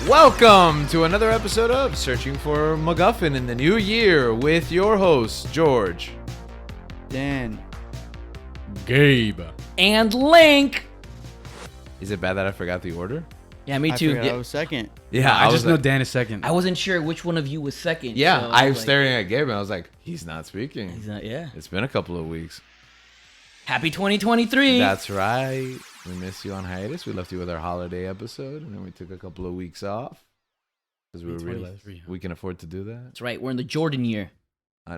Welcome to another episode of Searching for McGuffin in the New Year with your hosts, George, Dan, Gabe, and Link. Is it bad that I forgot the order? Yeah, me I too. forgot I was second. Yeah, I just know like, Dan is second. I wasn't sure which one of you was second. Yeah, so I was like, staring at Gabe and I was like, he's not speaking. He's not, yeah. It's been a couple of weeks. Happy 2023. That's right. We missed you on hiatus. We left you with our holiday episode, and then we took a couple of weeks off because we realized we can afford to do that. That's right. We're in the Jordan year.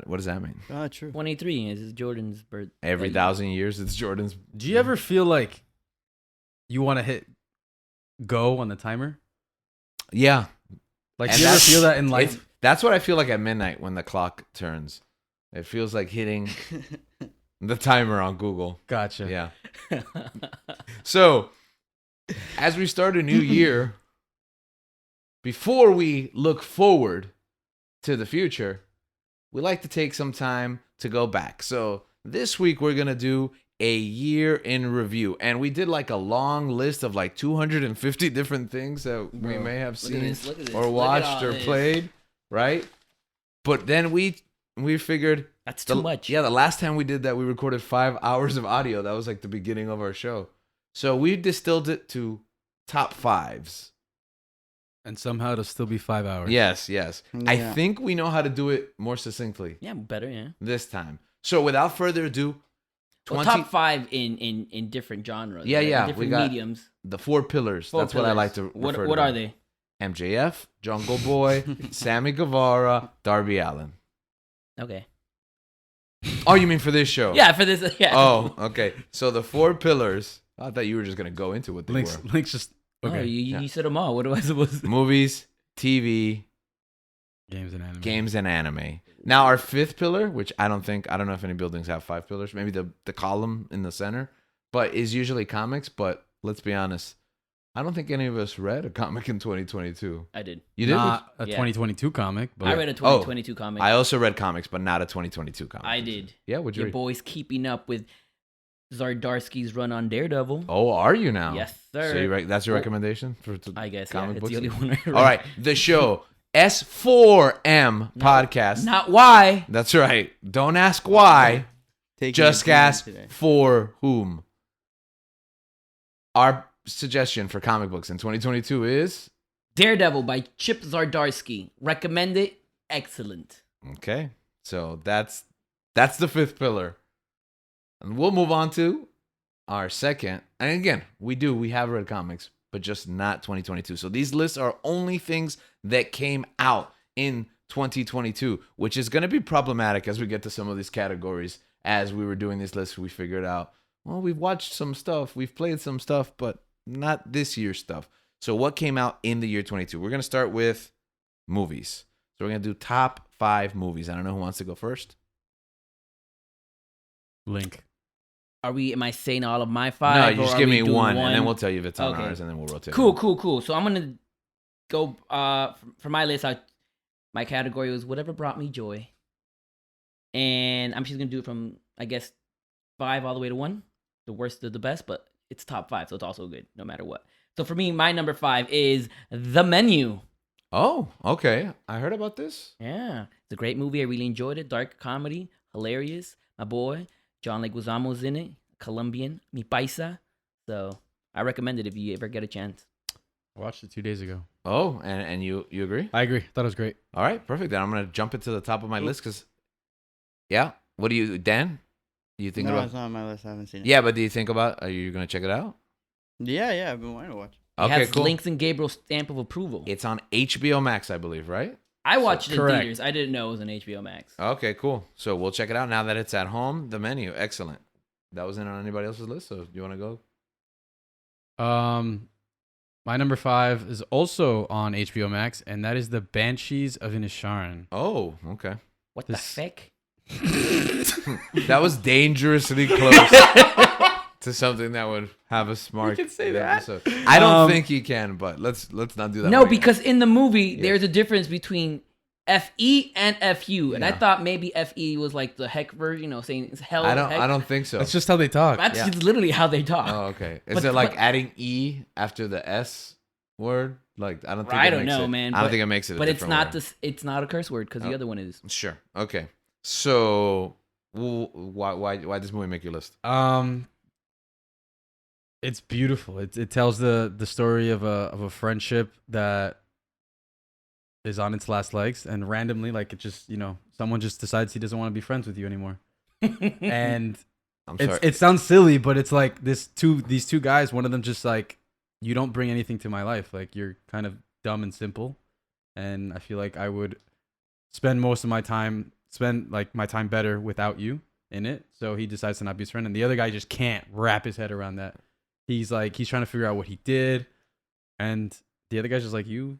What does that mean? True. 23 is Jordan's birthday. Every 1,000 years, it's Jordan's. Do you ever feel like you want to hit go on the timer? Yeah. Like, And do you ever that's- feel that in life? That's what I feel like at midnight when the clock turns. It feels like hitting the timer on Google. Gotcha. Yeah. So, as we start a new year, before we look forward to the future, we like to take some time to go back. So, this week we're going to do a year in review. And we did like a long list of like 250 different things that we may have Look at seen this. or Look at watched all or this. played, right? But then we figured That's too much. Yeah, the last time we did that, we recorded 5 hours of audio. That was like the beginning of our show. So we distilled it to top fives. And somehow it'll still be 5 hours. Yes. I Yeah. think we know how to do it more succinctly Yeah, better, yeah. this time. So without further ado, Well, top five in different genres. Yeah, right? yeah, In different we got mediums. the four pillars. Four That's what I like to pillars. refer to What them. are they? MJF, Jungle Boy, Sammy Guevara, Darby Allin. Okay. Oh, you mean for this show? Yeah, for this. Yeah. Oh, okay. So the four pillars. I thought you were just going to go into what they Link's were. just Oh, okay. you said them all. What am I supposed to? Movies, TV, Games and anime. games, and anime. Now our fifth pillar, which I don't know if any buildings have 5 pillars, maybe the column in the center, but is usually comics. But let's be honest, I don't think any of us read a comic in 2022. I did. You did? Not a Yeah. 2022 comic, but I read a 2022 comic. I also read comics, but not a 2022 comic. I did. Yeah, what'd you Your read? boy's keeping up with Zardarsky's run on Daredevil. Oh, are you now? Yes, sir. So that's your Oh, recommendation for I guess comic yeah, books? it's the only one I read. All right, the show S4M podcast. Not why. That's right. Don't ask why. Taking Just it down ask today. for whom. Our suggestion for comic books in 2022 is Daredevil by Chip Zardarsky. Recommend it. Excellent. okay. So that's the fifth pillar, and we'll move on to our second. And again, we have read comics, but just not 2022. So these lists are only things that came out in 2022, which is going to be problematic as we get to some of these categories. As we were doing this list, we figured out, well, we've watched some stuff, we've played some stuff, but not this year's stuff. So what came out in the year 22? We're going to start with movies. So we're going to do top 5 movies. I don't know who wants to go first. Link. Am I saying all of my 5? No, you or just are give we me doing one, and then we'll tell you if it's on Okay. ours, and then we'll rotate. Cool. So I'm gonna go for my list. My category was whatever brought me joy, and I'm just gonna do it from I guess 5 all the way to 1, the worst to the best, but it's top 5, so it's also good no matter what. So for me, my number 5 is The Menu. Oh, okay. I heard about this. Yeah, it's a great movie. I really enjoyed it. Dark comedy, hilarious. My boy John Leguizamo's in it, Colombian, mi paisa. So I recommend it if you ever get a chance. I watched it 2 days ago. Oh, and you agree? I agree. Thought it was great. All right, perfect. Then I'm gonna jump into the top of my list because, yeah. What do you, Dan? You thinking No, about? it's not on my list. I haven't seen it. Yeah, but do you think about? Are you gonna check it out? Yeah. I've been wanting to watch. It Okay, has cool. Links and Gabriel's stamp of approval. It's on HBO Max, I believe, right? I watched it in correct. theaters. I didn't know it was on HBO Max. Okay, cool. So we'll check it out now that it's at home. The Menu, excellent. That wasn't on anybody else's list, so you want to go? My number 5 is also on HBO Max, and that is The Banshees of Inisharan. Oh, okay. What This- the feck? That was dangerously close to something that would have a smart. You can say that. episode. I don't think you can, but let's not do that. No, right now. because in the movie, Yeah. there's a difference between FE and FU, and I Yeah. thought maybe FE was like the heck version, saying it's hell. I don't. heck. I don't think so. That's just how they talk. That's Yeah. literally how they talk. Oh, okay. Is But- it like but- adding E after the S? word? Like I don't think. I it don't makes know, it, man, I don't but- think it makes it. A But it's different not word. this. It's not a curse word because the Oh. other one is. Sure. Okay. So, why this movie make your list? It's beautiful. It tells the story of a friendship that is on its last legs, and randomly, like it just someone just decides he doesn't want to be friends with you anymore, and I'm sorry. it sounds silly, but it's like these two guys. One of them just like, you don't bring anything to my life. Like you're kind of dumb and simple, and I feel like I would spend my time better without you in it. So he decides to not be his friend, and the other guy just can't wrap his head around that. He's trying to figure out what he did, and the other guy's just like, you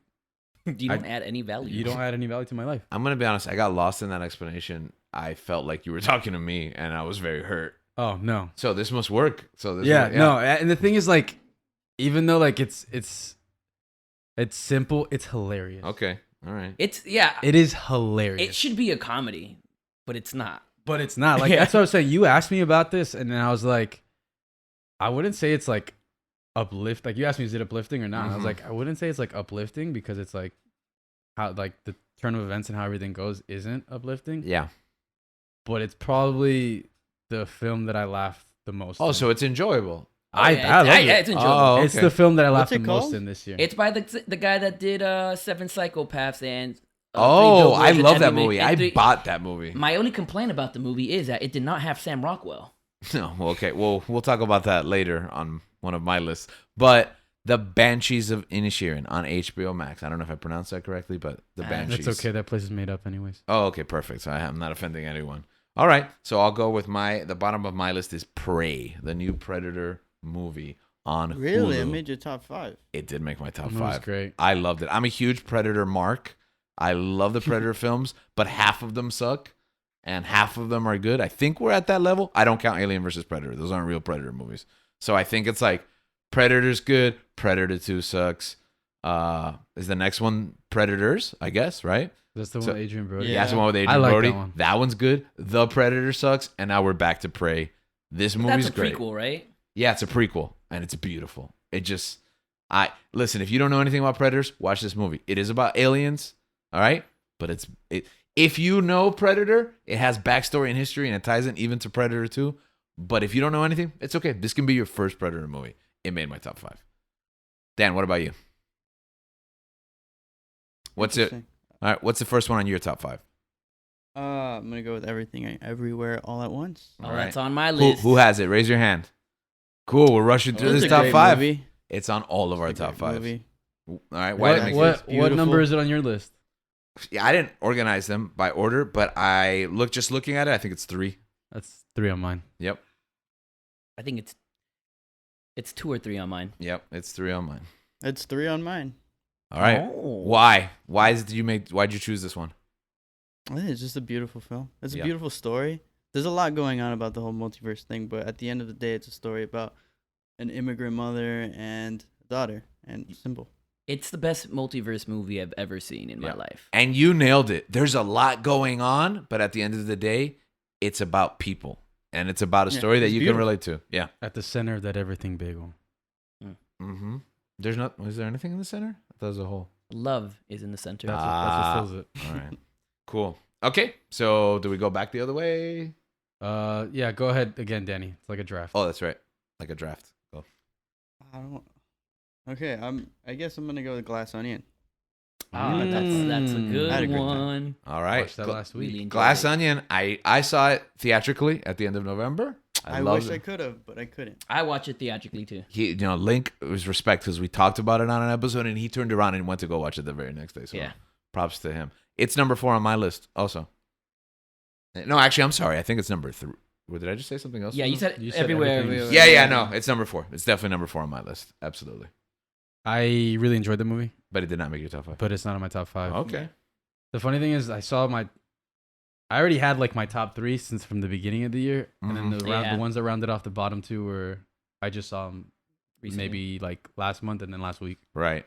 don't add any value. don't add any value to my life. I'm gonna be honest. I got lost in that explanation. I felt like you were talking to me, and I was very hurt. Oh no. So this must work. So this No, and the thing is, like, even though like it's simple, it's hilarious. Okay. All right. It It is hilarious. It should be a comedy, but it's not. But it's not. Like that's what I was saying. You asked me about this, and then I was like, I wouldn't say it's like uplift. Like you asked me, is it uplifting or not? And I was like, I wouldn't say it's like uplifting because it's like how like the turn of events and how everything goes isn't uplifting. Yeah. But it's probably the film that I laughed the most. Oh, in. so it's enjoyable. I love it. It's enjoyable. Oh, It's okay. the film that I What's laughed the it most called? in this year. It's by the guy that did Seven Psychopaths and. Oh, Three I Billboards love and that Everything- movie. and I Three- bought that movie. My only complaint about the movie is that it did not have Sam Rockwell. No, well, okay. Well, we'll talk about that later on one of my lists. But The Banshees of Inisherin on HBO Max. I don't know if I pronounced that correctly, but The Banshees. That's okay. That place is made up anyways. Oh, okay, perfect. So I'm not offending anyone. All right, so I'll go with the bottom of my list is Prey, the new Predator movie on Really? Hulu. It made your top 5. It did make my top That was 5. great. I loved it. I'm a huge Predator mark. I love the Predator films, but half of them suck and half of them are good. I think we're at that level. I don't count Alien versus Predator. Those aren't real Predator movies. So I think it's like Predator's good, Predator 2 sucks. Is the next one Predators, I guess, right? That's the one So- with Adrian Brody. Yeah, that's the one with I Adrian like Brody. that one. That one's good. The Predator sucks, and now we're back to Prey. This movie's That's a great. prequel, right? Yeah, it's a prequel, and it's beautiful. Listen. If you don't know anything about Predators, watch this movie. It is about aliens, all right? But if you know Predator, it has backstory and history, and it ties in even to Predator 2. But if you don't know anything, it's okay. This can be your first Predator movie. It made my top 5. Dan, what about you? What's it? Interesting. All right, what's the first one on your top 5? I'm gonna go with Everything Everywhere All at Once. Oh, All right. that's on my Who, list. who has it? Raise your hand. Cool, we're rushing through It's this a top great 5. movie. It's on all of our It's a top great 5s. movie. All right, why did it make What- sense? What number Beautiful. is it on your list? Yeah, I didn't organize them by order, but just looking at it, I think it's 3. That's 3 on mine. Yep, I think it's 2 or 3 on mine. it's 3 on mine. It's 3 on mine. All right, Oh. why? Why'd you choose this one? I think it's just a beautiful film. It's a Yeah. beautiful story. There's a lot going on about the whole multiverse thing, but at the end of the day, it's a story about an immigrant mother and daughter, and simple. It's the best multiverse movie I've ever seen in my Yeah. life. And you nailed it. There's a lot going on, but at the end of the day, it's about people, and it's about a Yeah, story that it's you can beautiful. relate to. Yeah. At the center of that everything big one. Mm-hmm. Is there anything in the center? That was a hole. Love is in the center. That's Ah. what fills it. All right. Cool. Okay. So do we go back the other way? Yeah, go ahead again, Danny. It's like a draft. Oh, that's right. Like a draft. Go. I don't. Okay, I guess I'm gonna go with Glass Onion. Ah, that's a Mm. good I had a great time. one. All right. Watched that last week. Really enjoyed Glass it. Onion. I saw it theatrically at the end of November. I loved wish it. I could have, but I couldn't. I watch it theatrically too. Link was respect because we talked about it on an episode, and he turned around and went to go watch it the very next day. So Yeah. props to him. It's number 4 on my list. Also. No, actually, I'm sorry. I think it's number 3. Or did I just say something else? Yeah, you said, You said everywhere. everything. everywhere. Yeah. No, it's number 4. It's definitely number 4 on my list. Absolutely. I really enjoyed the movie, But it did not make your top 5. but it's not in my top 5. Okay. The funny thing is, I already had like my top 3 since from the beginning of the year, and then Yeah. the ones that rounded off the bottom 2 were I just saw them Recently. maybe like last month and then last week. Right.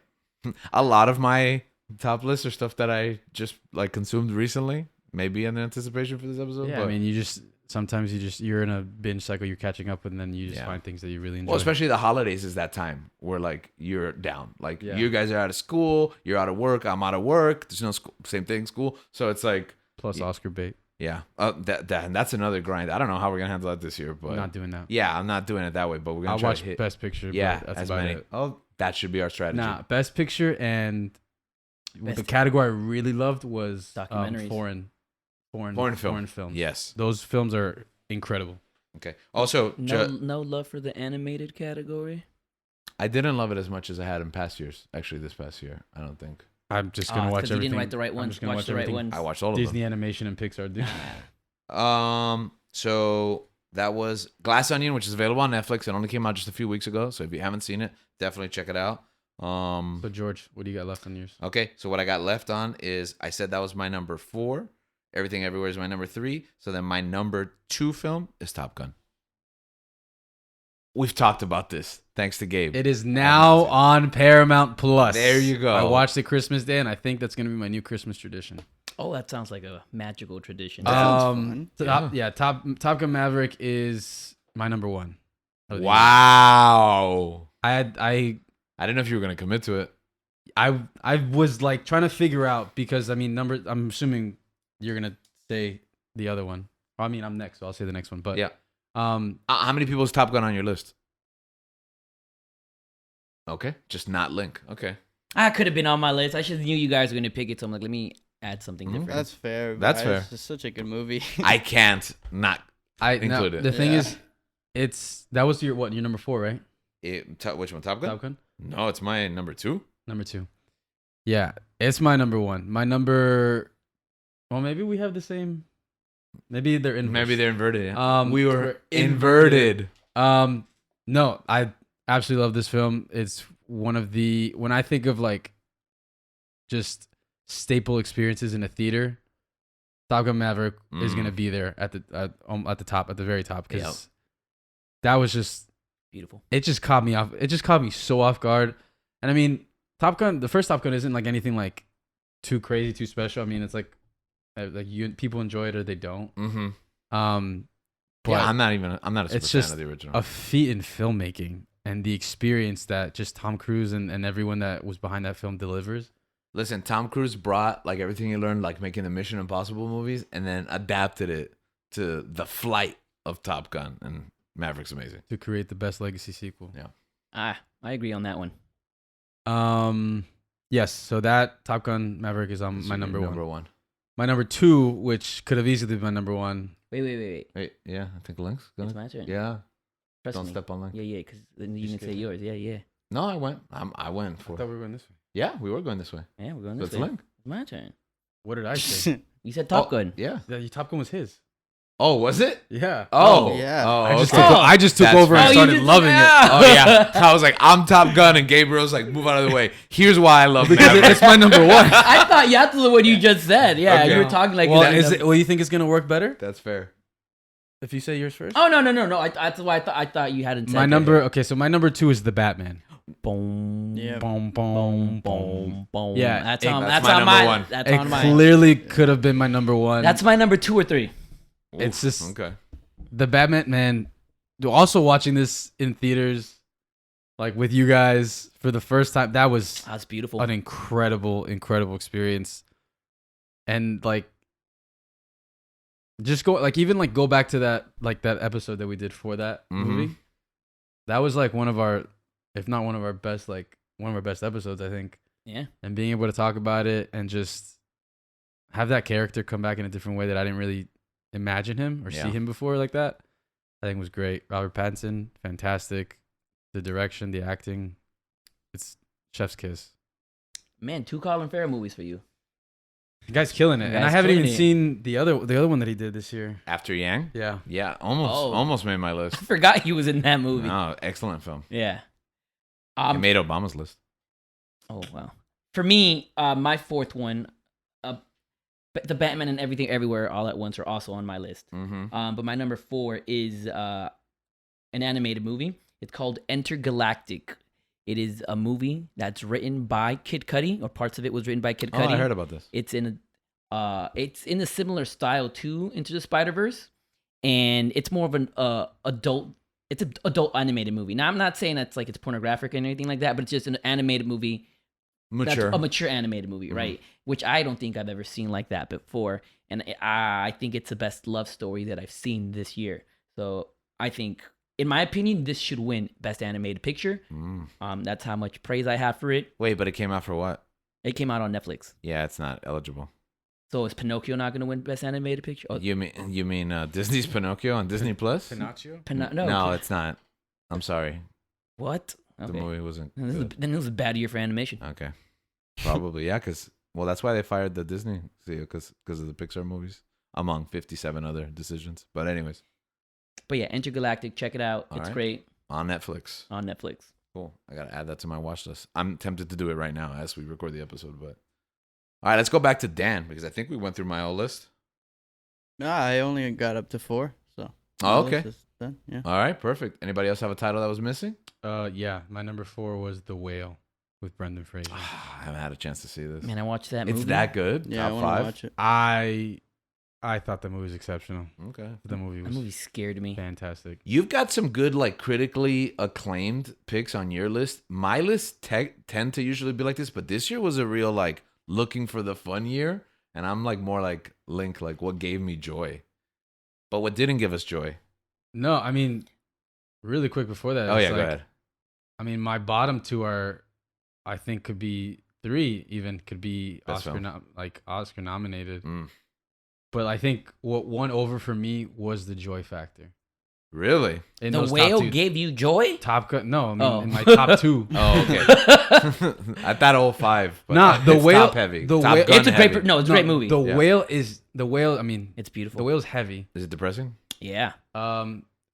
A lot of my top lists are stuff that I just like consumed recently, maybe in anticipation for this episode. Yeah, but I mean, you just sometimes you're in a binge cycle, you're catching up, and then you just Yeah. find things that you really enjoy. Well, especially the holidays is that time where like you're down. Like Yeah. you guys are out of school, you're out of work, I'm out of work. There's no school, same thing, school. So it's like, Plus Yeah. Oscar bait. yeah, and that's another grind. I don't know how we're gonna handle that this year, but Not doing that. yeah, I'm not doing it that way. But we're gonna I'll try watch to hit. Best Picture. Yeah, but that's as about many. it. Oh, that should be our strategy. Nah, Best Picture and Best- the category I really loved was Documentaries. Foreign film. films. Yes. Those films are incredible. Okay. Also, No love for the animated category. I didn't love it as much as I had in past years. Actually, this past year, I don't think I'm just gonna watch you everything. didn't write the right I'm ones. just gonna Watch the right everything ones. I watched all of Disney Animation and Pixar do. them. So that was Glass Onion, which is available on Netflix. It only came out just a few weeks ago. So if you haven't seen it, definitely check it out. So George, what do you got left on yours? Okay, so what I got left on is I said that was my number 4. Everything Everywhere is my number 3. So then my number 2 film is Top Gun. We've talked about this, thanks to Gabe. It is now on Paramount Plus. There you go. I watched it Christmas Day, and I think that's gonna be my new Christmas tradition. Oh, that sounds like a magical tradition. sounds fun. Top Gun Maverick is my number 1. of the year. Wow. I I didn't know if you were gonna commit to it. I was like trying to figure out because I mean I'm assuming you're gonna say the other one. Well, I mean I'm next, so I'll say the next one. But Yeah. how How many people's Top Gun on your list? Okay, just not Link. Okay, I could have been on my list. I should knew you guys were gonna pick it, so I'm like, let me add something Mhm. different. That's fair. That's but fair. It's just such a good movie. I can't not include it. The thing Yeah. is, that was your number 4, right? Which one? Top Gun? Top Gun. No, it's my number 2. Number 2. Yeah, it's my number 1. My number. Well, maybe we have the same. Maybe they're inverse. Maybe they're inverted. Yeah. We were We're inverted. No, I absolutely love this film. It's one of the when I think of like just staple experiences in a theater, Top Gun Maverick is gonna be there at the top, at the very top, because Yep. that was just Beautiful. it. Just caught me off. It just caught me so off guard. And I mean, Top Gun, the first Top Gun isn't like anything like too crazy, too special. I mean, it's like people enjoy it or they don't. Mm-hmm. But Yeah, I'm not a super it's fan just of the original. a feat in filmmaking and the experience that just Tom Cruise and everyone that was behind that film delivers. Listen, Tom Cruise brought like everything he learned, like making the Mission Impossible movies, and then adapted it to the flight of Top Gun, and Maverick's amazing. To create the best legacy sequel. Yeah. I agree on that one. Yes, so that Top Gun Maverick is on This my is your number 1. one. My number 2, which could have easily been my number 1. Wait. Wait, yeah, I think Link's It's gonna. my turn. Yeah, Trust don't me. step on Link. Yeah, because then you Just can say kidding. yours. Yeah. No, I went. I went I for. thought we were going this way. Yeah, we were going this way. Yeah, we're going So this it's way. Link. It's my turn. What did I say? You said Top Oh, Gun. Yeah. The Top Gun was his. Oh, was it? Yeah. Oh, yeah. Oh, I just okay. took, I just took That's over fine. and Oh, you started just- loving yeah. it. Oh yeah. I was like, I'm Top Gun, and Gabriel's like, move out of the way. Here's why I love Because Maverick. it's my number 1. I thought you had to know what you just said. Yeah, Okay. you were talking like. Well, you is it? Well, you think it's gonna work better That's fair. if you say yours first? Oh no! That's why I thought you hadn't said My that. number. Okay, so my number 2 is the Batman. Boom. Yeah. Boom, Boom. boom, Boom. Boom. Yeah, That's it- on. that's That's my on number my. one. That's It on mine. clearly could have been my number 1. That's my number 2 or 3. It's just- okay. the Batman, man. Also watching this in theaters, like with you guys for the first time, that was That's beautiful. an incredible experience. And like, just go back to that episode that we did for that Mhm. movie. That was like one of our, if not one of our best, like one of our best episodes, I think. Yeah. And being able to talk about it and just have that character come back in a different way that I didn't really imagine him or Yeah. see him before like that, I think was great. Robert Pattinson, fantastic. The direction, the acting, it's chef's kiss. Man, 2 Colin Farrell movies for you. The guy's killing it, The and I guy's haven't even killing it. seen the other one that he did this year. After Yang. Yeah, Yeah, almost made my I list. forgot he was in that movie. Oh, excellent film. Yeah. It made Obama's list. Oh wow. For me, my 4th one, the Batman and Everything Everywhere All at Once are also on my list. Mm-hmm. But my number 4 is an animated movie. It's called Intergalactic. It is a movie that's written by Kid Cudi, or parts of it was written by Kid Oh, Cudi. I heard about this. It's in a similar style to Into the Spider-Verse, and it's more of an adult. It's an adult animated movie. Now I'm not saying that's like it's pornographic or anything like that, but it's just an animated movie. Mature. That's a mature animated movie, right? Which I don't think I've ever seen like that before, and I think it's the best love story that I've seen this year. So I think, in my opinion, this should win Best Animated Picture. That's how much praise I have for it. Wait, but it came out for what? It came out on Netflix. Yeah, it's not eligible. So is Pinocchio not going to win Best Animated Picture? Oh, You mean Disney's Pinocchio on Disney Plus? Pinocchio? No, it's not. I'm sorry. What? The Okay. movie wasn't Then it was a bad year for animation. Okay. Probably, yeah, because that's why they fired the Disney CEO, because of the Pixar movies, among 57 other decisions. But anyways, But yeah, Intergalactic, check it out. All It's right. great on Netflix. on Netflix. Cool. I gotta add that to my watch list. I'm tempted to do it right now as we record the episode, but all right, let's go back to Dan because I think we went through my whole list. Nah, I only got up to 4, so. Oh, my okay. list is done, yeah. All right, perfect. Anybody else have a title that was missing? Yeah, my number 4 was The Whale with Brendan Fraser. I haven't had a chance to see this. Man, I watched that It's movie. that good. Yeah, I Top want to 5. watch it. I thought the movie was exceptional. Okay. The movie That was movie scared me. fantastic. You've got some good, like, critically acclaimed picks on your list. My lists tend to usually be like this, but this year was a real, like, looking for the fun year. And I'm, like, more like Link, like, what gave me joy? But what didn't give us joy? No, I mean, really quick before that. Oh, it's yeah, go like, ahead. I mean, my bottom 2 are, I think, could be 3 even, could be Best film. Oscar nominated. Mm. But I think what won over for me was the joy factor. Really? In The those top Whale 2 gave you joy? Top Gun. No, I mean, Oh. in my top 2. Oh, okay. I thought all 5. But Nah, The it's Whale- top heavy. The Top Whale- Gun It's a great, heavy. no, it's a great movie. The Yeah. Whale. I mean, It's beautiful. the whale's heavy. Is it depressing? Yeah.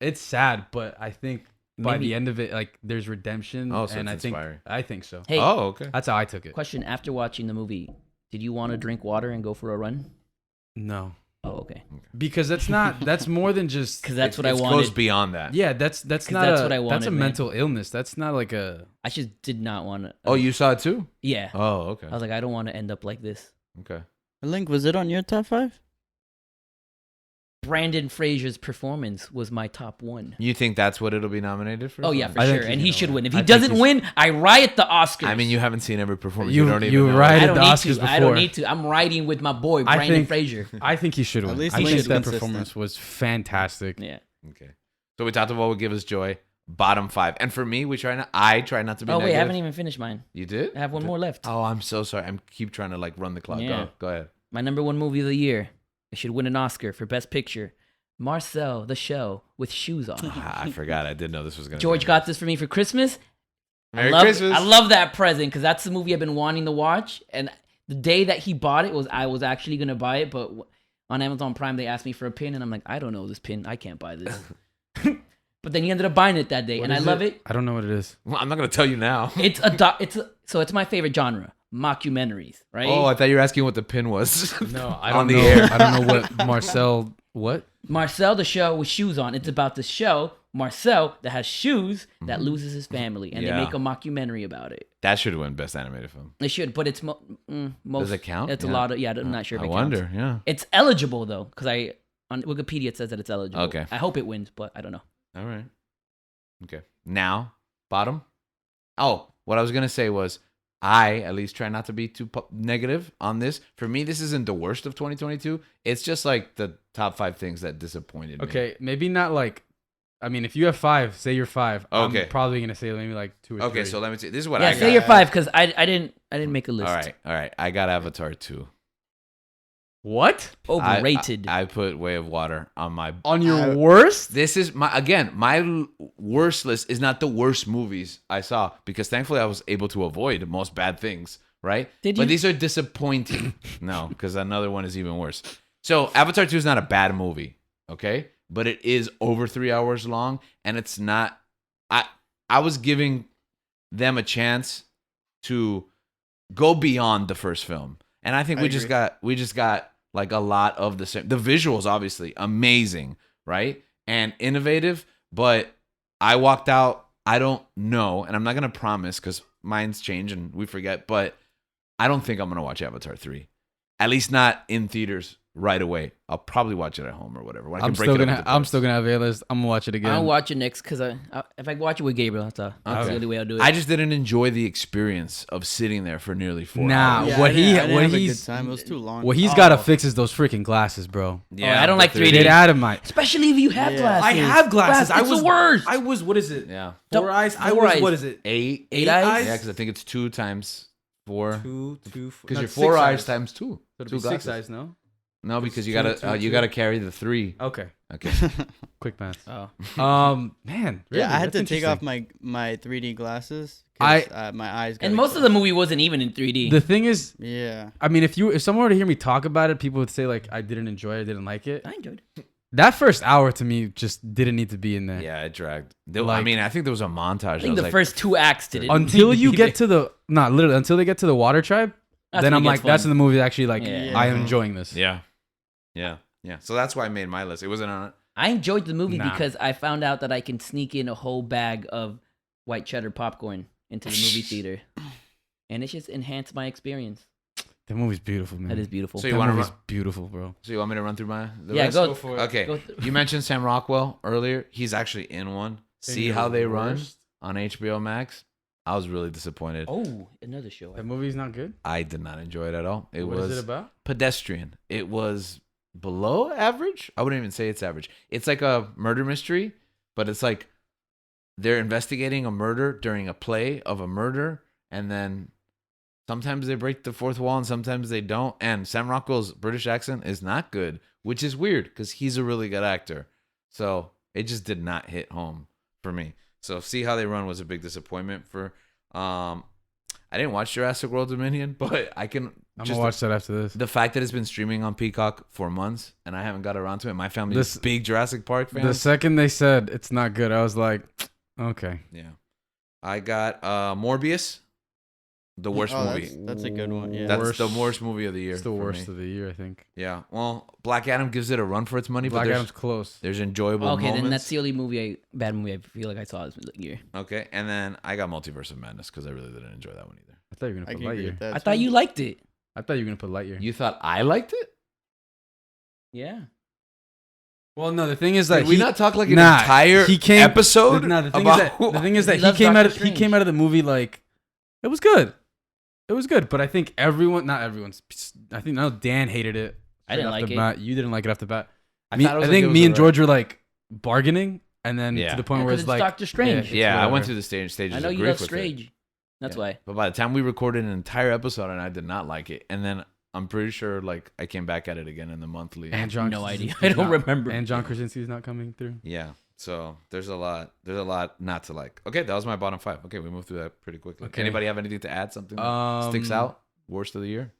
It's sad, but I think by Maybe- the end of it, like, there's redemption. Oh, so and it's I inspiring. think so. Hey, Oh, okay. That's how I took it. question after watching the movie, did you want to drink water and go for a run? No, Oh, okay. because that's more than just. Because that's what It I goes wanted. beyond that. Yeah, that's 'Cause not that's a, what I that's wanted, a man. mental illness. That's not like a. I just did not want to. Oh, you saw it too? Yeah. Oh, okay. I was like, I don't want to end up like this. Okay. Link, was it on your top 5? Brandon Fraser's performance was my top 1. You think that's what it'll be nominated for? Oh yeah, for I think sure, he's and he gonna should win. win. If I he think doesn't he's- win, I riot the Oscars. I mean, you haven't seen every performance. You- don't even you know. riot I at don't the need Oscars to. I don't before. need to. I'm riding with my boy I Brandon think- Fraser. I think he should At win. least I he think was that consistent. performance was fantastic. Yeah. Okay. So we talked about what would give us joy. Bottom 5. And for me, I try not to be Oh negative. wait, I haven't even finished mine. You did? I have one more left. Oh, I'm so sorry. I'm keep trying to like run the clock. Yeah. Go ahead. My number 1 movie of the year. It should win an Oscar for Best Picture. Marcel, the Show with Shoes On. I forgot. I didn't know this was going to George got this for me for Christmas. Merry I Christmas. love that present because that's the movie I've been wanting to watch. And the day that he bought it I was actually gonna buy it, but on Amazon Prime they asked me for a pin, and I'm like, I don't know this pin. I can't buy this. But then he ended up buying it that day, What and I is love it. I don't know what it is. Well, I'm not going to tell you now. It's my favorite genre, mockumentaries, right? Oh, I thought you were asking what the pin was. No, I On don't the know. air. I don't know what Marcel. What? Marcel, the Show with Shoes On. It's about the show Marcel that has shoes that loses his family, and Yeah. they make a mockumentary about it. That should win Best Animated Film. They should, but it's most. Does it count? It's a Yeah. lot of I'm not sure if I it wonder. counts. Yeah. It's eligible though, because on Wikipedia it says that it's eligible. Okay. I hope it wins, but I don't know. All right. Okay. Now, bottom. Oh, what I was going to say was I at least try not to be too negative on this. For me, this isn't the worst of 2022. It's just like the top 5 things that disappointed me. Okay, maybe not like. I mean, if you have 5, say you're 5. Okay. I'm probably gonna say maybe like 2 or 3. Okay, so let me see. This is what Yeah, I say got. you're 5 because I didn't make a list. All right. I got Avatar 2. What? Overrated. I put Way of Water on my On your worst? This is my worst list is not the worst movies I saw because thankfully I was able to avoid most bad things, right? Did But you? these are disappointing. No, because another one is even worse. So Avatar 2 is not a bad movie, okay? But it is over 3 hours long, and it's not. I was giving them a chance to go beyond the first film, and I think I we just got like a lot of the same. The visuals, obviously, amazing, right? And innovative, but I walked out, I don't know, and I'm not going to promise because minds change and we forget, but I don't think I'm going to watch Avatar 3. At least not in theaters right away. I'll probably watch it at home or whatever. When I can I'm break still it up gonna into I'm parts. still gonna have A-list. I'm gonna watch it again. I'll watch it next because if I watch it with Gabriel, that's the only way I'll do it. I just didn't enjoy the experience of sitting there for nearly 4 Nah, hours. Yeah, what I didn't have a he's good time. It was too long. what he's got to fix is those freaking glasses, bro. Yeah, I don't the like 3D. Get out of my. Especially if you have Yeah. glasses. I have glasses. It's the worst. I was. What is it? Yeah. Four eyes. I Four was. eyes. What is it? Eight eyes? Yeah, because I think it's 2 times 4. Two. Because you're 4 eyes times 2. So it'd Two be 6 glasses. eyes, no? No, because you Two, gotta two, you two. gotta carry the 3. Okay. Okay. Quick math. Oh. Man. Really? Yeah, I had That's to take off interesting. my 3D glasses. 'Cause, my eyes. And got most of the movie wasn't even in 3D. The thing is, Yeah. I mean, if someone were to hear me talk about it, people would say like I didn't enjoy it, I didn't like it. I enjoyed it. That first hour to me just didn't need to be in there. Yeah, it dragged. I Like- mean, I think there was a montage. I think the first 2 acts did it. Until you get to the until they get to the water tribe, That's then when I'm it like, gets that's fun. when the movie actually like Yeah. I am enjoying this. Yeah. So that's why I made my list. It wasn't on it. I enjoyed the movie Nah. because I found out that I can sneak in a whole bag of white cheddar popcorn into the movie theater. And it just enhanced my experience. The movie's beautiful, man. That is beautiful. So That you want to movie's run? beautiful, bro. So you want me to run through the Yeah, rest? go for Okay. Go through. You mentioned Sam Rockwell earlier. He's actually in one. See How They Run on HBO Max. I was really disappointed. Oh, another show. That movie's not good. I did not enjoy it at all. It What was is it about? pedestrian. It was below average. I wouldn't even say it's average. It's like a murder mystery, but it's like they're investigating a murder during a play of a murder, and then sometimes they break the fourth wall and sometimes they don't. And Sam Rockwell's British accent is not good, which is weird because he's a really good actor. So it just did not hit home for me. So See How They Run was a big disappointment for. I didn't watch Jurassic World Dominion, but I can. I'm just gonna watch that after this. the fact that it's been streaming on Peacock for months and I haven't got around to it. My family is This- big Jurassic Park The fans. second they said it's not good, I was like, okay. Yeah. I got Morbius, the worst Oh, movie. That's a good one. Yeah. That's the worst movie of the year. It's the for worst me. of the year, I think. Yeah. Well, Black Adam gives it a run for its money, Black but Adam's close. there's enjoyable Okay, moments. then that's the only bad movie I feel like I saw this year. Okay, and then I got Multiverse of Madness because I really didn't enjoy that one either. I thought you were I gonna can put agree Lightyear. with that. I thought too. you liked it. I thought you were gonna put Lightyear. You thought I liked it? Yeah. Well, no, the thing is that Did we not talk like an nah, entire he came, episode No, the thing about is that the thing is that He he loves came out. Doctor He came Strange. out of the movie like it was good. It was good, but I think not everyone's. I think no, Dan hated it. I didn't Off like the it. bat. You didn't like it off the bat. I Me, thought it was I like it think was me and alright. George were like bargaining, and then Yeah. to the point where Because it's it's like Doctor Strange. it's Yeah, I whatever. went through the stages I know of you grief love with it. Strange. That's Yeah. why. But by the time we recorded an entire episode and I did not like it, and then I'm pretty sure like I came back at it again in the monthly. And John No Krasinski's idea. I don't not- remember. And John Krasinski's not coming through. Yeah. So there's a lot not to like. Okay, that was my bottom 5. Okay, we moved through that pretty quickly. Okay. Anybody have anything to add? Something that sticks out? Worst of the year?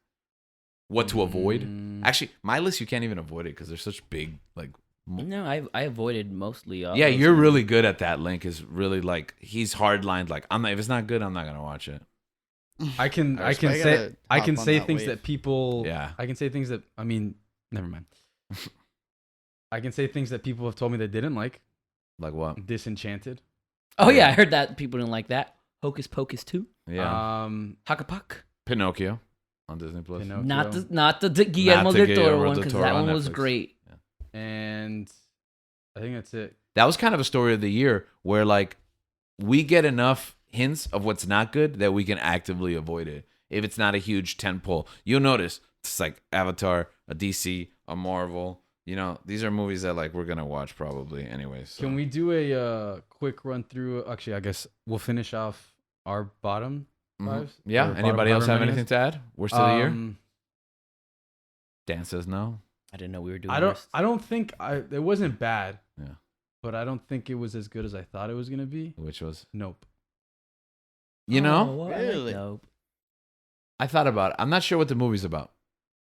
What to avoid? Mm, Actually, my list you can't even avoid it because they're such big like. No, I avoided mostly. All Yeah, those you're movies. really good at that. Link is really like he's hard lined. Like I'm not. If it's not good, I'm not gonna watch it. I can I say gotta I hop can on say that things wave. that people. Yeah. I can say things that I mean. Never mind. I can say things that people have told me they didn't like. Like what? Disenchanted. Oh yeah, I heard that people didn't like that. Hocus Pocus 2. Yeah. Hakapak. Pinocchio on Disney Plus. Pinocchio. Not the Guillermo the del Toro Guillermo one del because Toro that on one was Netflix. great. And I think that's it. That was kind of a story of the year where like we get enough hints of what's not good that we can actively avoid it if it's not a huge tentpole. You'll notice it's like Avatar, a DC, a Marvel. You know, these are movies that like we're gonna watch probably anyways. So. Can we do a quick run through? Actually, I guess we'll finish off our bottom Mhm. fives. Yeah. Or Anybody bottom- else have bottom anything to add? Worst of the year? Um, Dan says no. I didn't know we were doing. I don't. worst. I don't think it wasn't bad. Yeah. But I don't think it was as good as I thought it was gonna be. Which was, Nope. you know, well, I like Really? Nope. I thought about it. I'm not sure what the movie's about.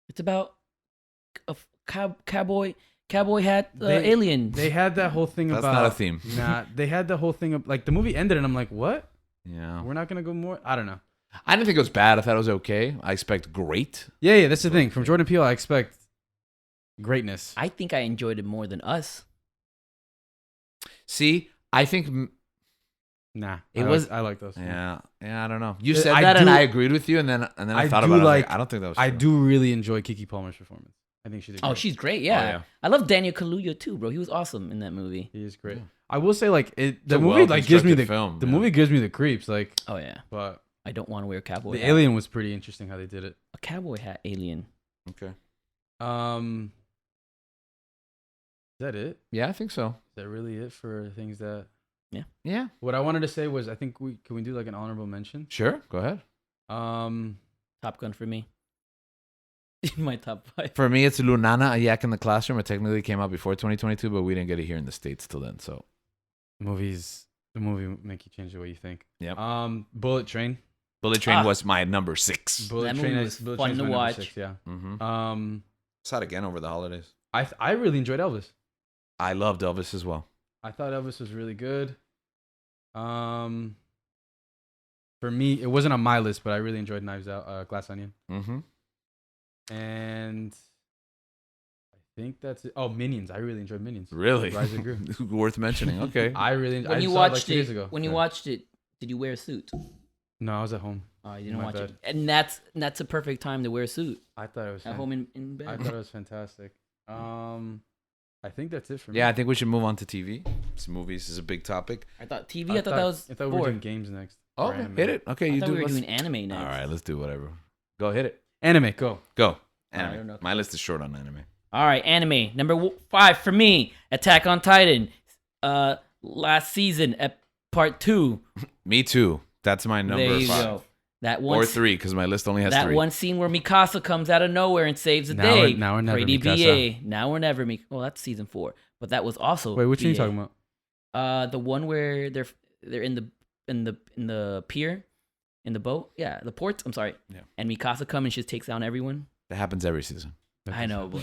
It's about a cowboy hat They- alien. They had that whole thing That's about. not a theme. Nah, they had the whole thing of like the movie ended and I'm like, what? Yeah. We're not gonna go more. I don't know. I didn't think it was bad. I thought it was okay. I expect great. Yeah. That's the thing. From Jordan Peele, I expect greatness. I think I enjoyed it more than Us. See, I think Nah, It I was- like those. Yeah, I don't know. You Uh, said I that, and do- I agreed with you, and then I I thought do about it. I was like- I don't think that was. I true. do really enjoy Keke Palmer's performance. I think she's. Oh, she's great. Yeah. yeah. I love Daniel Kaluuya too, bro. He was awesome in that movie. He is great. Yeah. I will say, like, the a movie like gives me well-constructed the film, the yeah. movie gives me the creeps. Like, Oh yeah. but I don't want to wear a cowboy the hat. alien was pretty interesting how they did it. A cowboy hat alien. Okay. Is that it? Yeah, I think so. Is that really it for things that? Yeah. What I wanted to say was, I think can we do like an honorable mention? Sure. Go ahead. Top Gun for me. My top 5. For me, it's Lunana, A Yak in the Classroom. It technically came out before 2022, but we didn't get it here in the States till then. So the movie make you change the way you think. Yep. Bullet Train. Bullet Train Ah. was my number 6. That movie was fun Train's to my number watch. 6, yeah. Mm-hmm. Saw it again over the holidays. I really enjoyed Elvis. I loved Elvis as well. I thought Elvis was really good. For me, it wasn't on my list, but I really enjoyed Knives Out, Glass Onion, Mm-hmm. and I think that's it. Oh, Minions! I really enjoyed Minions. Really? Rise of Gru. Worth mentioning. Okay. I really. When I you saw it like watched 2 days it, ago. when you Yeah. watched it, did you wear a suit? No, I was at home. Oh, you didn't My watch bad. it. And that's a perfect time to wear a suit. I thought it was. At home in bed. I thought it was fantastic. I think that's it for me. Yeah, I think we should move on to TV. Movies is a big topic. I thought TV. I thought that was I thought we were 4. doing games next. Oh, or okay. anime. Hit it. Okay, I you thought do. we were let's- doing anime next. All right, let's do whatever. Go hit it. Anime, go. Go. I Anime. don't know. My list is short on anime. All right, anime number 5 for me. Attack on Titan. Last season, part 2. Me too. That's my number There you 5. go. That one. Or 3, because my list only has That 3. one scene where Mikasa comes out of nowhere and saves the Now day. or- now or never, Pretty Mikasa. BA. Now or never. Well, that's season 4, but that was also. Wait, which one are you BA. talking about? The one where they're in the pier, in the boat. Yeah, the port. I'm sorry. Yeah. And Mikasa comes and she just takes down everyone. That happens every season. I know, but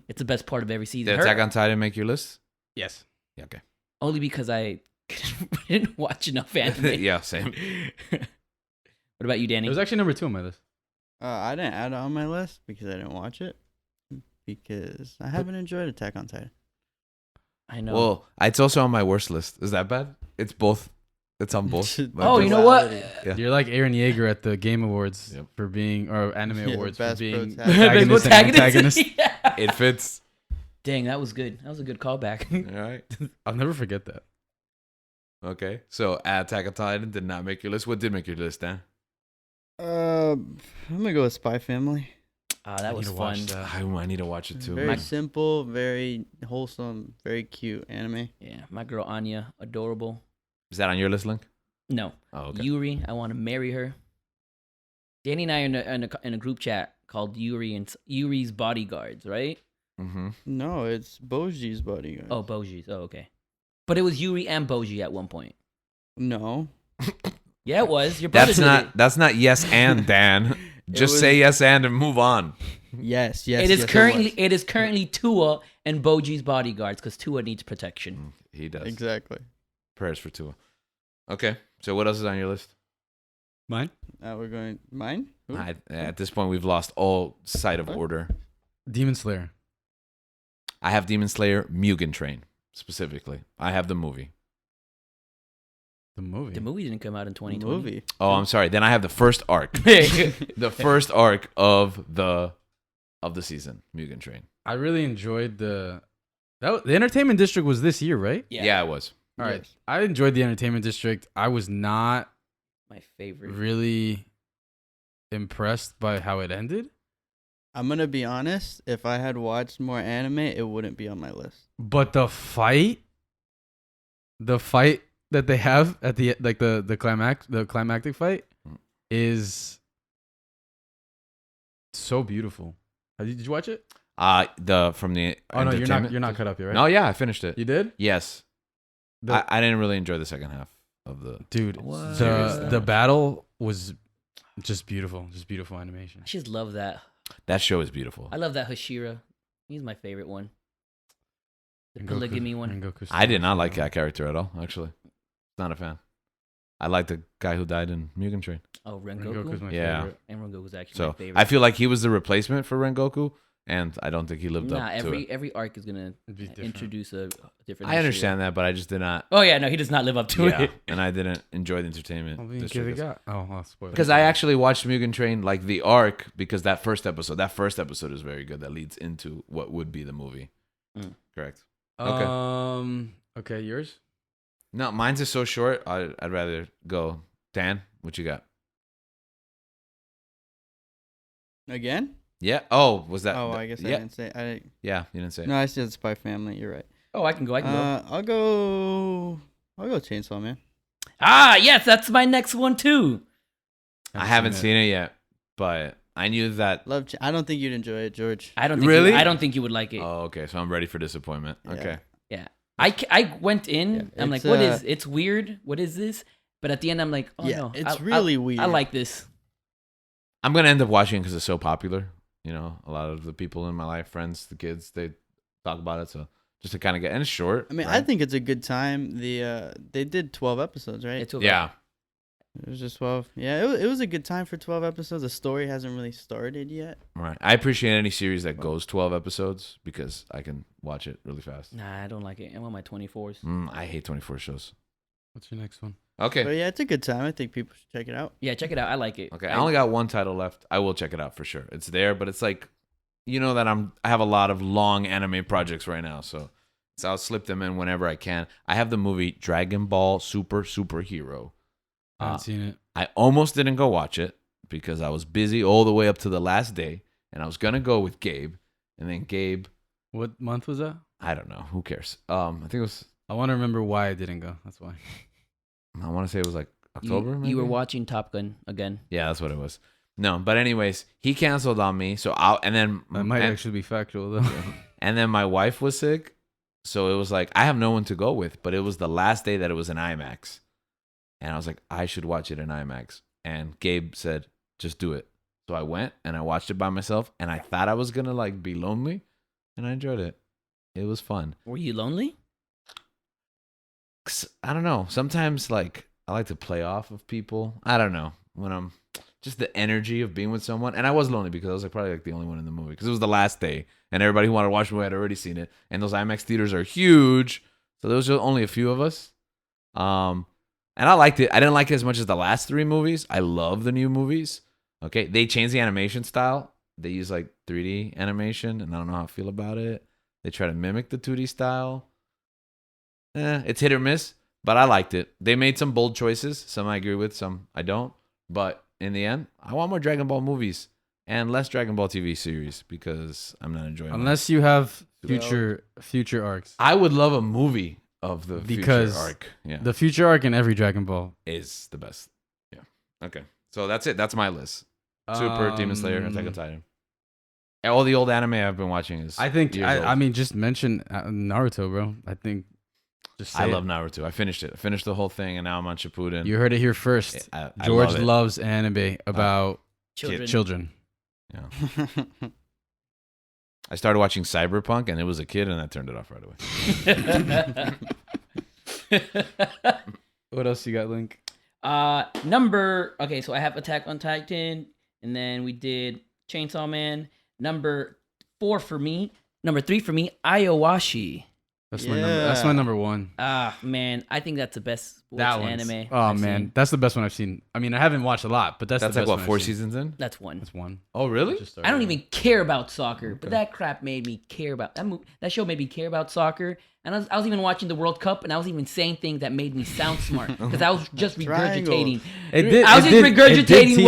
it's the best part of every season. Did Her- Attack on Titan make your list? Yes. Yeah, okay. only because I didn't watch enough anime. Yeah, same. What about you, Danny? It was actually number 2 on my list. I didn't add it on my list because I didn't watch it because I haven't enjoyed Attack on Titan. I know. Well, it's also on my worst list. Is that bad? It's both. It's on both. My oh, best. you know what? Yeah. You're like Aaron Yeager at the Game Awards Yep. for being, or Anime Yeah, Awards for best being protagonist. protagonist and antagonist. Yeah. It fits. Dang, that was good. That was a good callback. All right. I'll never forget that. Okay. So Attack on Titan did not make your list. What did make your list, Dan? I'm gonna go with Spy Family. That I was need to watch fun. that. I need to watch it too. Very My- simple, very wholesome, very cute anime. Yeah, my girl Anya, adorable. Is that on your list, Link? No, Oh, okay. Yuri, I want to marry her. Danny and I are in a group chat called Yuri and Yuri's Bodyguards, right? Mm-hmm. No, it's Boji's bodyguard. Oh, Boji's. Oh, okay. But it was Yuri and Boji at one point. No. Yeah, it was. Your brother did it. That's not yes and Dan. Just was- say yes and move on. Yes, yes. It is yes, currently was. it is currently Tua and Boji's bodyguards because Tua needs protection. He does. Exactly. Prayers for Tua. Okay. So what else is on your list? Mine? We're going mine. Who? At this point, we've lost all sight of What? order. Demon Slayer. I have Demon Slayer, Mugen Train specifically. I have the movie. The movie. The movie didn't come out in 2020. Movie. Oh, I'm sorry. Then I have the first arc. The first arc of the season, Mugen Train. I really enjoyed the Entertainment District was this year, right? Yeah, it was. All right. Yes. I enjoyed the Entertainment District. I was not My favorite. really impressed by how it ended. I'm gonna be honest. If I had watched more anime, it wouldn't be on my list. But the fight that they have at the the climactic fight is so beautiful. Did you watch it? From the Oh no, you're entertainment- not caught up yet, right? No, yeah, I finished it. You did? Yes. I didn't really enjoy the second half of the. Dude, What? the battle was just beautiful animation. I just love that. That show is beautiful. I love that Hashira. He's my favorite one. The Rengoku- polygamy one. Rengoku's I did not so- like that character at all. Actually, not a fan. I like the guy who died in Mugen Train. Oh, Rengoku's Rengoku. my Yeah. favorite. And Rengoku's actually So my favorite. I feel like he was the replacement for Rengoku, and I don't think he lived Nah, up to it. every arc is gonna It'd be different. introduce a different. I issue. understand that, but I just did not. Oh yeah, no, he does not live up to Yeah, it. and I didn't enjoy the entertainment. What did you got? Oh, well, spoiler. Because I actually watched Mugen Train, like the arc, because that first episode is very good. That leads into what would be the movie. Mm. Correct. Okay. Okay, yours? No, mine's is so short. I'd rather go. Dan, what you got? Again? Yeah. Oh, was that? Oh, I guess I yeah. didn't say. Yeah, you didn't say. No, I said Spy Family. You're right. Oh, I can go. I'll go Chainsaw Man. Ah, yes, that's my next one too. I haven't seen it yet, but I knew that. I don't think you'd enjoy it, George. I don't think Really? I don't think you would like it. Oh, okay. So I'm ready for disappointment. Yeah. Okay. I went in. Yeah, I'm like, it's, what is? It's weird. What is this? But at the end, I'm like, oh yeah, no, it's really weird. I like this. I'm gonna end up watching it because it's so popular. You know, a lot of the people in my life, friends, the kids, they talk about it. So just to kind of get, and it's short. I mean, right? I think it's a good time. They did 12 episodes, right? It's Yeah. It was just 12. Yeah, it was a good time for 12 episodes. The story hasn't really started yet. Right. I appreciate any series that goes 12 episodes because I can watch it really fast. Nah, I don't like it. I'm on my 24s. I hate 24 shows. What's your next one? Okay. But yeah, it's a good time. I think people should check it out. Yeah, check it out. I like it. Okay. I only got one title left. I will check it out for sure. It's there, but it's like, you know that I have a lot of long anime projects right now, so I'll slip them in whenever I can. I have the movie Dragon Ball Superhero. I haven't seen it. I almost didn't go watch it because I was busy all the way up to the last day, and I was gonna go with Gabe, and then Gabe, What month was that? I don't know, who cares? I think it was. I want to remember why I didn't go. That's why. I want to say it was like October. You were maybe? watching Top Gun again. Yeah, that's what it was. No, but anyways, he canceled on me, so That might actually be factual though. and then my wife was sick, so it was like I have no one to go with. But it was the last day that it was in IMAX, and I was like, I should watch it in IMAX. And Gabe said, just do it. So I went and I watched it by myself, and I thought I was gonna like be lonely, and I enjoyed it. It was fun. Were you lonely? 'Cause I don't know. Sometimes like I like to play off of people. I don't know when I'm just the energy of being with someone. And I was lonely because I was like probably like the only one in the movie because it was the last day, and everybody who wanted to watch the movie had already seen it. And those IMAX theaters are huge, so there was just only a few of us. And I liked it. I didn't like it as much as the last three movies. I love the new movies. Okay, they changed the animation style. They use like 3D animation, and I don't know how I feel about it. They try to mimic the 2D style. It's hit or miss, but I liked it. They made some bold choices. Some I agree with, some I don't. But in the end, I want more Dragon Ball movies and less Dragon Ball TV series because I'm not enjoying it. Unless you have future arcs. I would love a movie of the Because future arc. Yeah, The future arc in every Dragon Ball. is the best. Yeah. Okay. So that's it. That's my list. Super, Demon Slayer, Attack on Titan. And all the old anime I've been watching is. I think years old. I mean just mention Naruto, bro. I think just say I it. love Naruto. I finished it. I finished the whole thing, and now I'm on Shippuden. You heard it here first. I George love it. loves anime about children. Yeah. I started watching Cyberpunk, and it was a kid, and I turned it off right away. What else you got, Link? Okay, so I have Attack on Titan, and then we did Chainsaw Man. Number 3 for me, Ayowashi. That's my number one. Ah, man, I think that's the best sports That one. anime. Oh I've man, seen. that's the best one I've seen. I mean, I haven't watched a lot, but that's the That's best like what, one 4 I've seen. seasons in? That's one. That's one. Oh, really? Just I don't started. even care about soccer, but Okay. that crap made me care about that show made me care about soccer. And I was even watching the World Cup, and I was even saying things that made me sound smart because I was just regurgitating. I was just regurgitating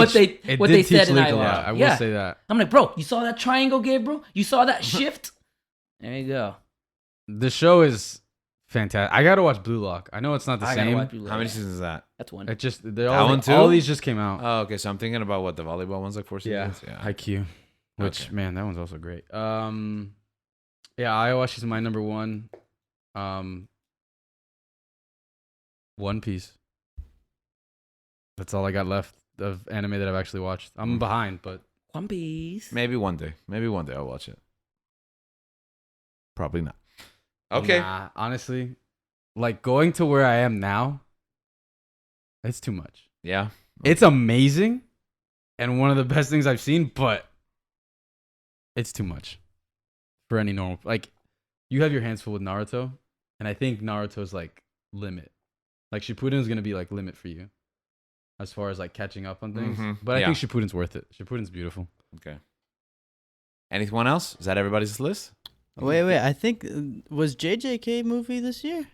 what they said in Iowa. I will say that. I'm like, bro, you saw that triangle, Gabe, bro? You saw that shift? There you go. The show is fantastic. I gotta watch Blue Lock. I know it's not the I gotta same. watch Blue How many Lock. seasons is that? That's one. It just one too? all these just came out. Oh, okay. So I'm thinking about what the volleyball one's like 4 Yeah, seasons. IQ. Which Okay. man, that one's also great. Yeah, Ayawashi is my number one. One Piece. That's all I got left of anime that I've actually watched. I'm behind, but One Piece. Maybe one day. Maybe one day I'll watch it. Probably not. Okay. nah, honestly, like going to where I am now, it's too much. Yeah. It's amazing and one of the best things I've seen, but it's too much. for any normal. Like, you have your hands full with Naruto, and I think Naruto's like limit. Like Shippuden is gonna be like limit for you, as far as like catching up on things. Mhm. But I Yeah. think Shippuden's worth it. Shippuden's beautiful. Okay. Anyone else? Is that everybody's list? Wait. I think was JJK movie this year,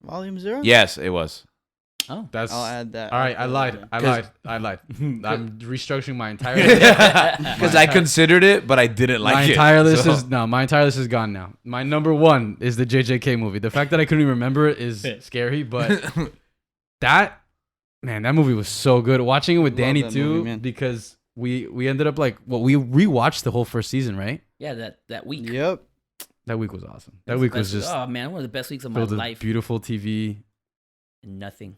Volume 0. Yes, it was. Oh. That's I'll add that. all right. I lied. Yeah. I lied. I'm restructuring my entire list. Because I considered it, but I didn't like my it. entire list so- is no. My entire list is gone now. My number one is the JJK movie. The fact that I couldn't even remember it is scary, but that movie was so good. Watching it with Love Danny that too, movie, man. because we ended up like we rewatched the whole first season, right? Yeah, that week. Yep. That week was awesome. That That's week the was best- just oh man, one of the best weeks of my filled with life. beautiful TV, And nothing.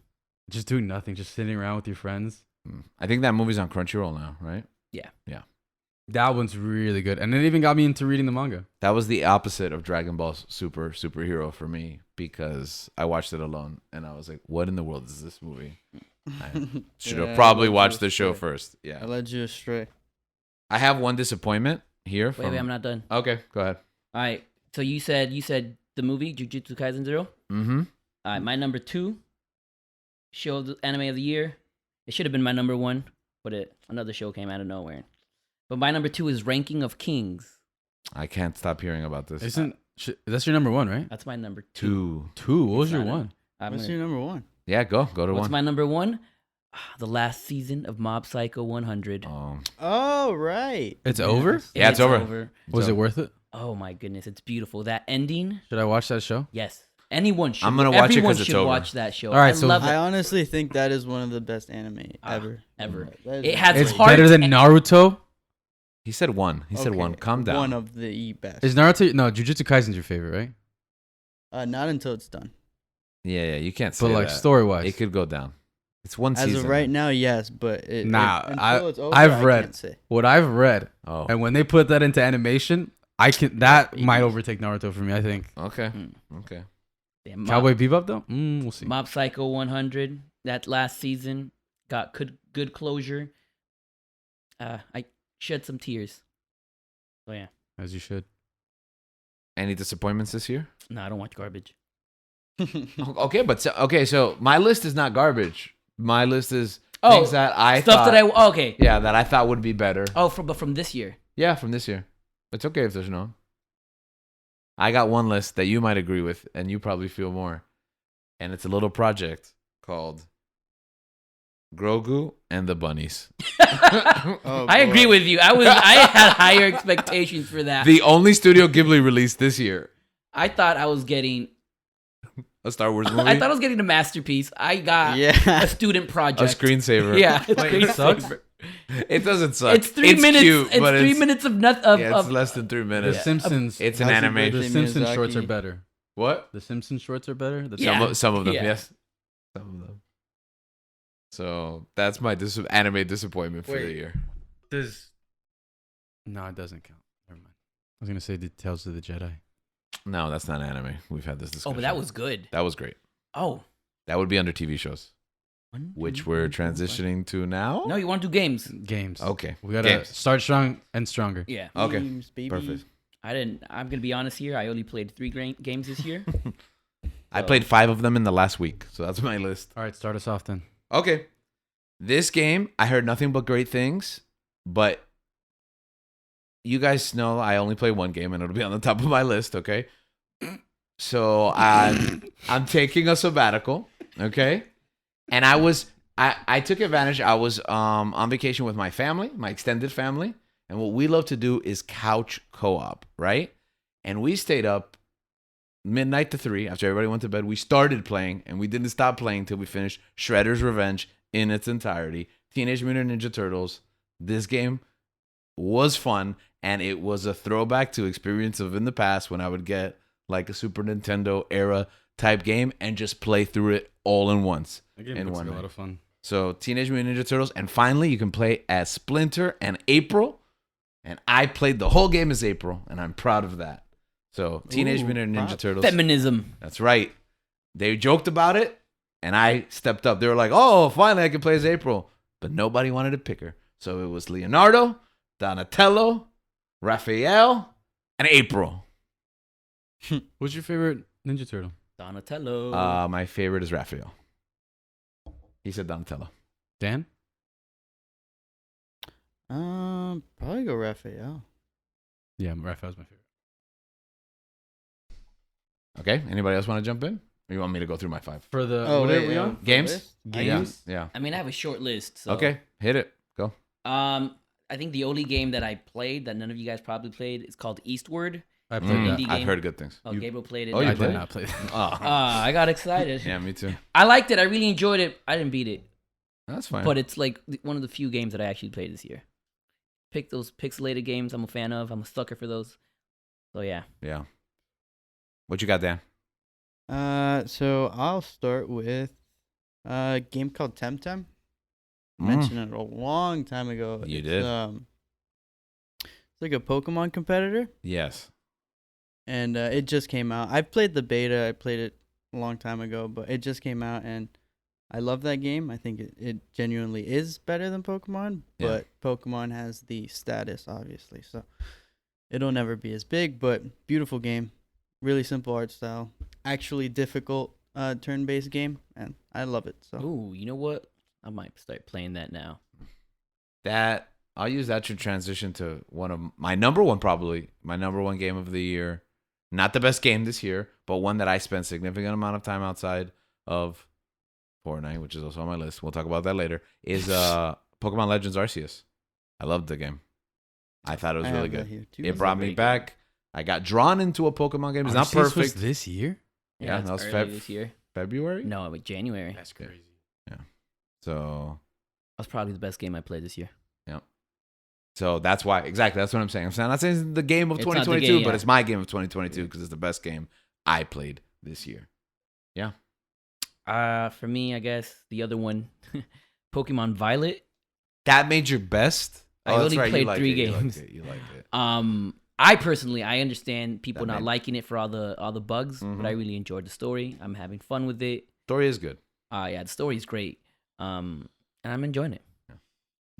just doing nothing, just sitting around with your friends. I think that movie's on Crunchyroll now, right? That one's really good, and it even got me into reading the manga. That was the opposite of Dragon Ball Superhero for me because I watched it alone and I was like, "What in the world is this movie?" I should have Yeah, probably I led watched you the show astray. first. I Yeah, led you astray. I have one disappointment here. Wait, I'm not done. Okay, go ahead. All right. So you said the movie Jujutsu Kaisen 0. Mm-hmm. All right, my number 2 show of the anime of the year. It should have been my number 1, but another show came out of nowhere. But my number 2 is Ranking of Kings. I can't stop hearing about this. That's your number one, right? That's my number 2. Two. What was your Got it. one? What's your number one? Yeah, go to What's one. my number 1? The last season of Mob Psycho 100. Oh, right. It's over. Yeah, it's over. Was it worth it? Oh my goodness, it's beautiful. That ending. Should I watch that show? Yes. Anyone should. I'm gonna watch it 'cause everyone it's should over. watch that show. All right, I so love I it. honestly think that is one of the best anime ever. Ever. That is It has It's heart better than and- Naruto. He said one. He said Okay, one. Calm down. One of the best. Is Naruto? No, Jujutsu Kaisen's your favorite, right? Not until it's done. Yeah, you can't say But like that. story wise, It could go down. It's one As season. of right now, yes, but Nah, until it's over, I've I read. can't say. what I've read, Oh, and when they put that into animation, that Yeah, might baby. overtake Naruto for me. I think okay. Mm. Okay. Yeah, Mob, Cowboy Bebop though. We'll see. Mob Psycho 100. That last season got good closure. I shed some tears. So yeah. As you should. Any disappointments this year? No, I don't watch garbage. Okay, so my list is not garbage. My list is Oh, things that I Stuff thought, that I okay. yeah, that I thought would be better. Oh, but from this year. Yeah, from this year. It's okay if there's no. I got one list that you might agree with, and you probably feel more. And it's a little project called Grogu and the Bunnies. Oh, I agree boy. with you. I had higher expectations for that. The only Studio Ghibli release this year. I thought I was getting A Star Wars movie. I thought I was getting a masterpiece. I got Yeah. a student a project. screensaver. Yeah. a Wait, it sucks? screensaver. It doesn't suck. It's 3 minutes. Cute, it's but 3 minutes of nothing. Yeah, it's less than 3 The minutes. Simpsons. It's an Happy animation. The birthday, Simpsons shorts are Miyazaki. better. What? The Simpsons shorts are better. Yeah. Some of them, Yeah. yes. Some of them. So that's my anime disappointment for the Wait. year. No, it doesn't count. Never mind. I was gonna say the Tales of the Jedi. No, that's not anime. We've had this discussion. Oh, but that was good. That was great. Oh. That would be under TV shows, One, which two, we're three, four, five. transitioning to now. No, you want to do games? Games. Okay. We gotta Games. start strong and stronger. Yeah. Okay. Games, baby. Perfect. I'm gonna be honest here. I only played 3 games this year. I played 5 of them in the last week, so that's my list. All right, start us off then. Okay. This game, I heard nothing but great things, but you guys know I only play one game and it'll be on the top of my list, okay? So I'm taking a sabbatical, okay? And I took advantage. I was on vacation with my family, my extended family, and what we love to do is couch co-op, right? And we stayed up midnight to 3 after everybody went to bed. We started playing and we didn't stop playing till we finished Shredder's Revenge in its entirety. Teenage Mutant Ninja Turtles. This game was fun, and it was a throwback to experience of in the past when I would get like a Super Nintendo era type game and just play through it all in once. That game In looks one like a night. lot of fun. So Teenage Mutant Ninja Turtles, and finally you can play as Splinter and April, and I played the whole game as April, and I'm proud of that. So Teenage Ooh, Mutant Ninja props. Turtles. Feminism. That's right. They joked about it, and I stepped up. They were like, "Oh, finally I can play as April," but nobody wanted to pick her. So it was Leonardo, Donatello, Raphael, and April. What's your favorite Ninja Turtle? Donatello. My favorite is Raphael. He said Donatello. Dan? Probably go Raphael. Yeah, Raphael's my favorite. Okay. Anybody else want to jump in? Or you want me to go through my 5? For the Oh, what wait, are we on? Games? Games? Yeah. I mean, I have a short list. So. Okay. Hit it. Go. I think the only game that I played that none of you guys probably played is called Eastward. I played that. Indie I've game. heard good things. Oh, Gabriel played it. Oh, you I played? did not play that. Oh. I got excited. Yeah, me too. I liked it. I really enjoyed it. I didn't beat it, That's fine. but it's like one of the few games that I actually played this year. Pick those pixelated games. I'm a fan of. I'm a sucker for those. So yeah. Yeah. What you got, Dan? So I'll start with a game called Temtem. Mentioned it a long time ago. You It's, did? It's like a Pokemon competitor, Yes. and it just came out. I played the beta. I played it a long time ago, but it just came out, and I love that game. I think it genuinely is better than Pokemon, Yeah. but Pokemon has the status, obviously, so it'll never be as big. But beautiful game, really simple art style, actually difficult turn-based game, and I love it. So Ooh, you know what? I might start playing that now. That I'll use that to transition to one of my number one game of the year. Not the best game this year, but one that I spent significant amount of time outside of Fortnite, which is also on my list. We'll talk about that later. Is Pokemon Legends Arceus. I loved the game. I thought it was I really have that good. here, too. It brought me great back. I got drawn into a Pokemon game. It's not Arceus was perfect. this year? Yeah, it's that was early this year. February. No, but January. That's crazy. So That's probably the best game I played this year. that's why exactly that's what I'm saying. I'm not saying it's the game of It's not the 2022, game, but yeah. it's my game of 2022 because it's the best game I played this year. For me, I guess the other one, Pokemon Violet. That made your best. I that's only right, you played liked 3 it, you liked games. it, You liked it. I personally, I understand people That not made- liking it for all the bugs, Mhm. but I really enjoyed the story. I'm having fun with it. Story is good. Yeah, the story is great. And I'm enjoying it.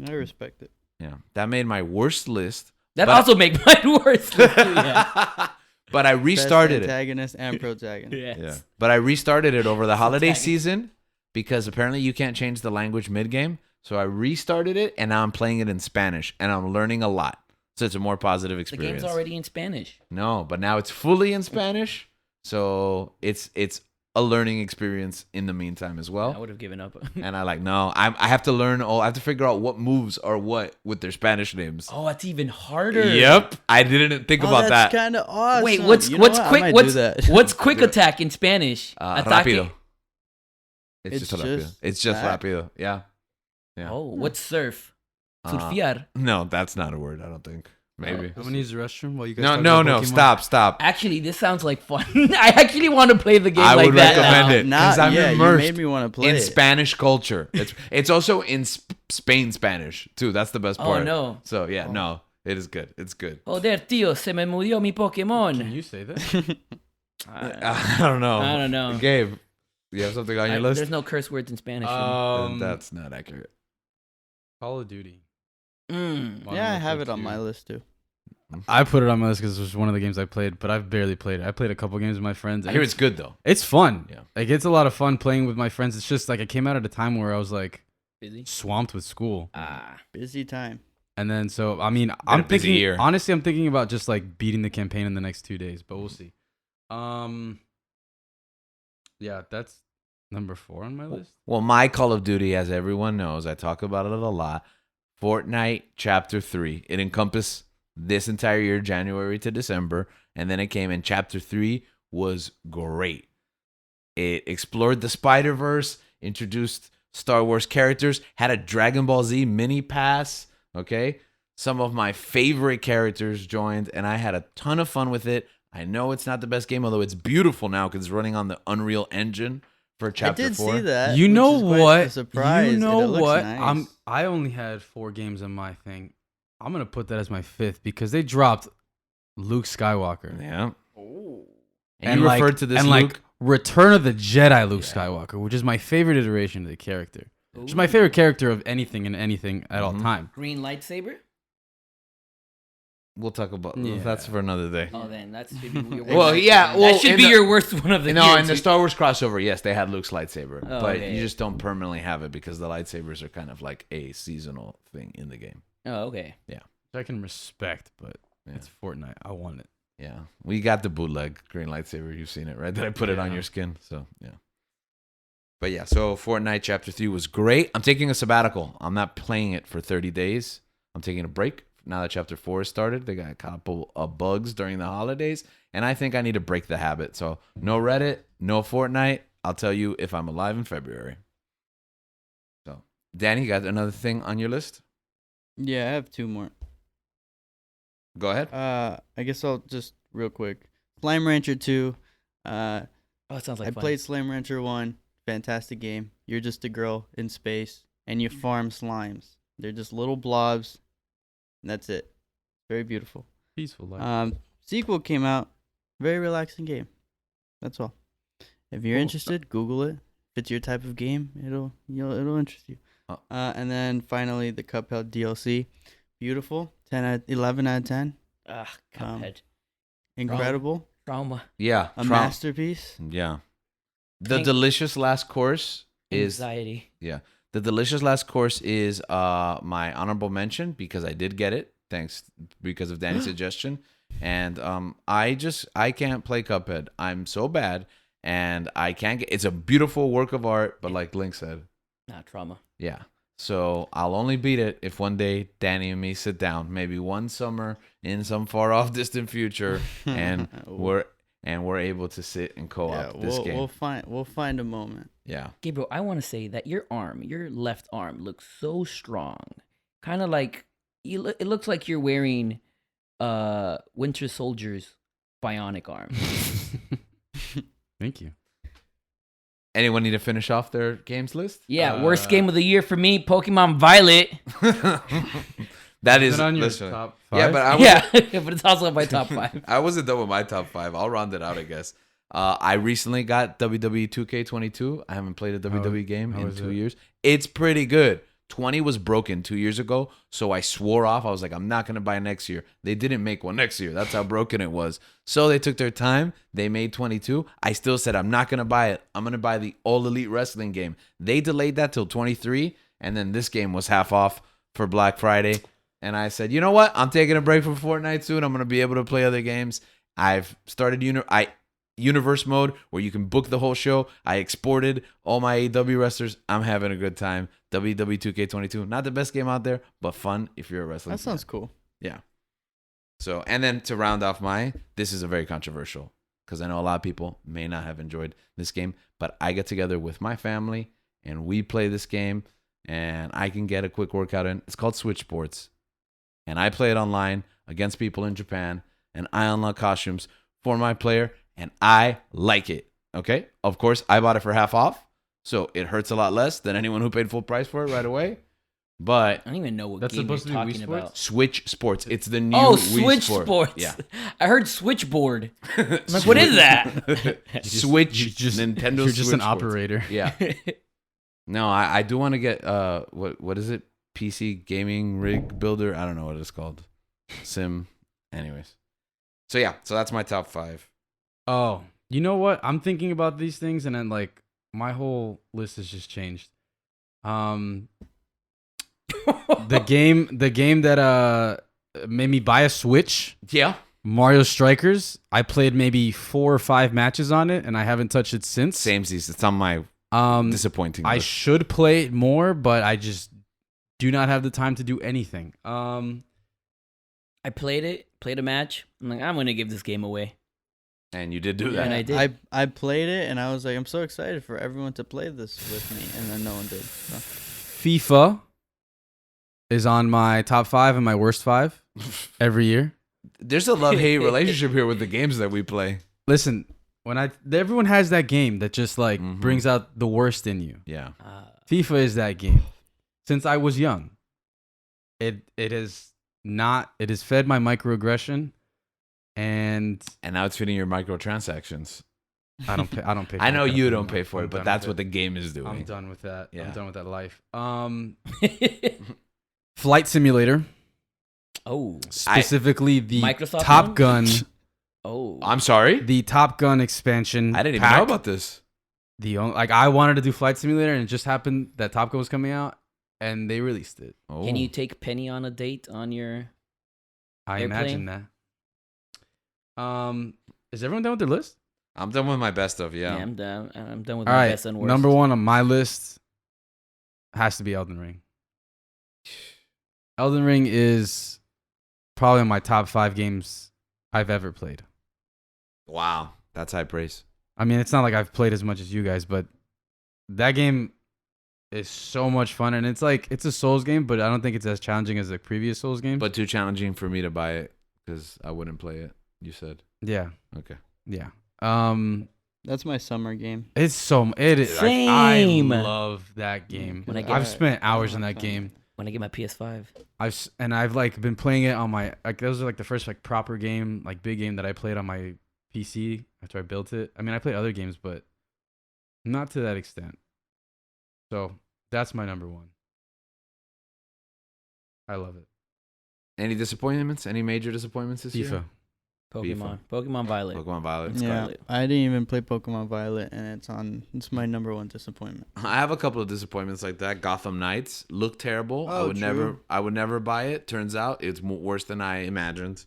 I respect it. Yeah, that made my worst list. That But- also makes mine worse. Yeah. But I restarted Best it. antagonist and protagonist. Yes. Yeah, but I restarted it over the holiday Protagonist. season because apparently you can't change the language mid game. So I restarted it and now I'm playing it in Spanish and I'm learning a lot. So it's a more positive The experience. game's already in Spanish. No, but now it's fully in Spanish. So it's a learning experience in the meantime as I well. would have given up. And I I have to learn. I have to figure out what moves are what with their Spanish names. Oh, that's even harder. Yep, I didn't think about that's that. kind of awesome. Wait, what's You know what's what? I quick? might What's do that. what's quick attack in Spanish? Ataque? Rápido. It's It's just rápido. just It's just that. rápido. Yeah. Yeah. Oh, what's surf? Uh, Surfear. No, that's not a word. I don't think. Maybe. I'm gonna use the restroom while you guys. No, talk no, about no. Pokemon. Stop. Actually, this sounds like fun. I actually want to play the game I like would that recommend now. it. 'cause I'm you immersed made me want to play in it. Spanish culture. It's also in Spain Spanish too. That's the best Oh part. no. So yeah, no, it is good. It's good. Joder, tío, se me murió mi Pokémon. Can you say that? I don't know. I don't know. Gabe, you have something on your list? There's no curse words in Spanish. Then that's not accurate. Call of Duty. Mm. Modern Yeah, I Warfare have it on 2. my list too. I put it on my list because it was one of the games I played, but I've barely played it. I played a couple games with my friends. I and hear it's good though. It's fun. Yeah. Like it's a lot of fun playing with my friends. It's just like I came out at a time where I was like Busy. swamped with school. Busy time. And then so I mean a I'm busy thinking year. honestly I'm thinking about just like beating the campaign in the next 2 days, but we'll see. Yeah, that's number 4 on my list. Well, my Call of Duty, as everyone knows, I talk about it a lot. Fortnite Chapter 3. It encompassed this entire year, January to December, and then it came in Chapter 3 was great. It explored the Spider-Verse, introduced Star Wars characters, had a Dragon Ball Z mini pass, okay? Some of my favorite characters joined, and I had a ton of fun with it. I know it's not the best game, although it's beautiful now because it's running on the Unreal Engine for Chapter 4. I did see that. You which know is quite what? A surprise. You know and it looks what? Nice. I only had 4 games on my thing. I'm gonna put that as my 5th because they dropped Luke Skywalker. Yeah. Oh. And you referred to this and Luke. like Return of the Jedi Luke Yeah. Skywalker, which is my favorite iteration of the character. Which is my favorite character of anything and anything at all Mhm. time. Green lightsaber. we'll talk about Yeah. that's for another day. Oh, then that should be your worst. Well, yeah, well, that should in be the- your worst one of the No, year. in the too. Star Wars crossover, yes, they had Luke's lightsaber, Oh, but okay. you just don't permanently have it because the lightsabers are kind of like a seasonal thing in the game. Oh, okay. I can respect, but Yeah. it's Fortnite. I want it. Yeah, we got the bootleg green lightsaber. You've seen it, right? That I put it on Yeah. your skin. So yeah. But yeah, so Fortnite Chapter 3 was great. I'm taking a sabbatical. I'm not playing it for 30 days. I'm taking a break now that Chapter 4 has started. They got a couple of bugs during the holidays, and I think I need to break the habit. So no Reddit, no Fortnite. I'll tell you if I'm alive in February. So, Danny, you got another thing on your list? Yeah, I have 2 more. Go ahead. I guess I'll just real quick. Slime Rancher 2. Oh, it sounds like I fun. played Slime Rancher 1. Fantastic game. You're just a girl in space, and you farm slimes. They're just little blobs, and that's it. Very beautiful. Peaceful life. Sequel came out. Very relaxing game. That's all. If you're Cool. interested, Google it. If it's your type of game, it'll interest you. Oh. And then finally the Cuphead DLC. Beautiful. 11 out of 10. Ah, Cuphead. Incredible. Trauma. Yeah. A masterpiece. Yeah. The Thank- delicious last course is Anxiety. the delicious last course is my honorable mention because I did get it thanks because of Danny's suggestion, and I can't play Cuphead. I'm so bad, and I can't get. It's a beautiful work of art, but like Link said, Not trauma. yeah. So I'll only beat it if one day Danny and me sit down, maybe one summer in some far off distant future, and we're able to sit and co-op this game. We'll find a moment. Yeah. Gabriel, I want to say that your left arm looks so strong. Kind of like it looks like you're wearing Winter Soldier's bionic arm. Thank you. Anyone need to finish off their games list? Yeah, worst game of the year for me, Pokemon Violet. That Is is it on your listen, top Yeah, 5? but I Yeah, but it's also on my top 5. I wasn't done with my top 5. I'll round it out, I guess. I recently got WWE 2K22. I haven't played a WWE game how in is 2 it? years. It's pretty good. 20 was broken 2 years ago, so I swore off. I was like, I'm not going to buy next year. They didn't make one next year. That's how broken it was. So they took their time. They made 22. I still said, I'm not going to buy it. I'm going to buy the All Elite Wrestling game. They delayed that till 23, and then this game was half off for Black Friday. And I said, you know what? I'm taking a break from Fortnite soon. I'm going to be able to play other games. I've started Universe mode where you can book the whole show. I exported all my AEW wrestlers. I'm having a good time. WWE 2K22. Not the best game out there, but fun if you're a wrestling That fan. sounds cool. Yeah. So, and then to round off this is a very controversial because I know a lot of people may not have enjoyed this game, but I get together with my family and we play this game and I can get a quick workout in. It's called Switch Sports. And I play it online against people in Japan and I unlock costumes for my player and I like it. Okay. Of course, I bought it for half off. So it hurts a lot less than anyone who paid full price for it right away. But I don't even know what That's game you're supposed to be Wii talking Sports? about. Switch Sports. It's the new Oh, Wii Switch Sport. Sports. Yeah. I heard Switchboard. I'm like, what is that? Switch. You're just Nintendo. You're just Switch an Sports. operator. Yeah. No, I do want to get what is it? PC gaming rig builder. I don't know what it's called. Sim. Anyways. So yeah. So that's my top 5. Oh, you know what? I'm thinking about these things, and then like my whole list has just changed. The game that made me buy a Switch, Yeah. Mario Strikers. I played maybe 4 or 5 matches on it, and I haven't touched it since. Samesies. It's on my disappointing I list. should play it more, but I just do not have the time to do anything. I played a match. I'm like, I'm gonna give this game away. And you did do Yeah, that. and I did. I played it and I was like, I'm so excited for everyone to play this with me, and then no one did. So. FIFA is on my top 5 and my worst 5 every year. There's a love-hate relationship here with the games that we play. Listen, everyone has that game that just like Mhm. brings out the worst in you. Yeah. FIFA is that game. Since I was young, it has fed my microaggression, and And now it's fitting your microtransactions. I don't pay. I don't pay. I know for you that. don't pay for I'm it, but done that's with what the game is doing. I'm done with that. Yeah. I'm done with that life. Flight Simulator. Oh, Specifically, the Microsoft Top one? Gun, oh. I'm sorry. the Top Gun expansion. I didn't even pack. know about this. I wanted to do Flight Simulator, and it just happened that Top Gun was coming out, and they released it. Oh. Can you take Penny on a date on your? I Airplane? imagine that. Is everyone done with their list? I'm done with my best of. Yeah, Yeah. I'm done. I'm done with All my right, best and worst. number one on my list has to be Elden Ring. Elden Ring is probably my top 5 games I've ever played. Wow, that's high praise. I mean, it's not like I've played as much as you guys, but that game is so much fun, and it's a Souls game, but I don't think it's as challenging as the previous Souls games. But too challenging for me to buy it because I wouldn't play it. You said. yeah, Okay. yeah. That's my summer game. It is. Same. I love that game. When I get- I've spent hours I in have that fun. game. When I get my PS5. I've like been playing it on my those are like the first like proper game, like big game that I played on my PC after I built it. I mean, I played other games, but not to that extent. So that's my number one. I love it. Any disappointments? Any major disappointments this FIFA. year? Pokemon Violet. Pokemon Violet. Yeah, Scarlet. I didn't even play Pokemon Violet, and it's my number one disappointment. I have a couple of disappointments like that. Gotham Knights looked terrible. Oh, I would never buy it. Turns out it's worse than I imagined.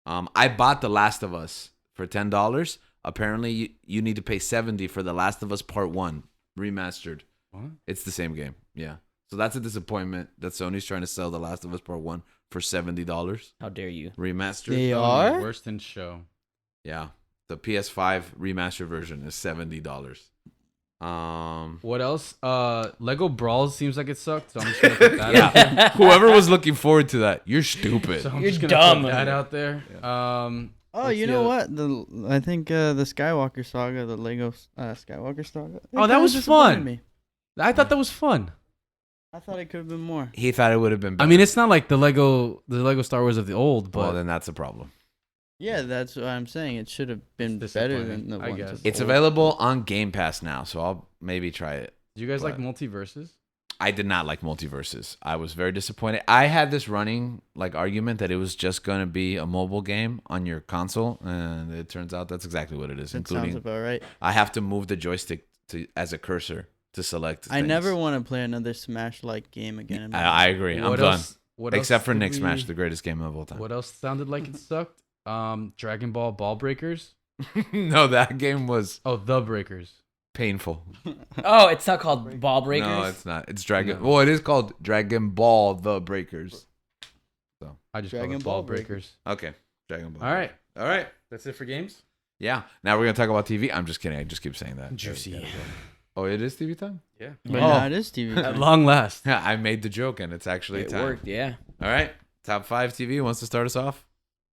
I bought The Last of Us for $10. Apparently, you need to pay $70 for The Last of Us Part 1 remastered. What? It's the same game. Yeah. So that's a disappointment that Sony's trying to sell The Last of Us Part 1 for $70 How dare you? remastered. They Sony, are? worse than show. Yeah. The PS5 remastered version is $70. What else? Lego Brawls seems like it sucked, so I'm just gonna put that out. Yeah. Whoever was looking forward to that, you're stupid. So I'm You're just gonna dumb. put that out there. Oh, What's you the know other- what? I think the Skywalker Saga, the Lego Skywalker Saga. it Oh, that kinda was disappointed fun. Me. I thought that was fun. I thought it could have been more. He thought it would have been better. I mean, it's not like the Lego Star Wars of the old, but well, then that's a problem. Yeah, that's what I'm saying. It should have been It's better disappointing, than the I ones. guess. of the It's old. available on Game Pass now, so I'll maybe try it. do you guys like But- multiverses? I did not like Multiverses. I was very disappointed. I had this running like argument that it was just going to be a mobile game on your console, and it turns out that's exactly what it is. That sounds including, about right. I have to move the joystick as a cursor to select. I things. never want to play another Smash-like game again. in my life. I agree. I'm What done. else- what Except else for did Nick we- Smash, the greatest game of all time. What else sounded like it sucked? Dragon Ball Ball Breakers. No, that game was Oh, The Breakers. painful. Oh, it's not called Ball Breakers. No, it's not. It's Dragon. No. Well, it is called Dragon Ball: The Breakers. I just Dragon call it Ball Ball Breakers. Okay, Dragon Ball. All right, All right. that's it for games. Yeah. Now we're gonna talk about TV. I'm just kidding. I just keep saying that. Juicy. Oh, it is TV time. Yeah. But Oh, now it is TV. at time. long last. Yeah, I made the joke, and it's actually It time. worked, yeah. All right. Top 5 TV wants to start us off.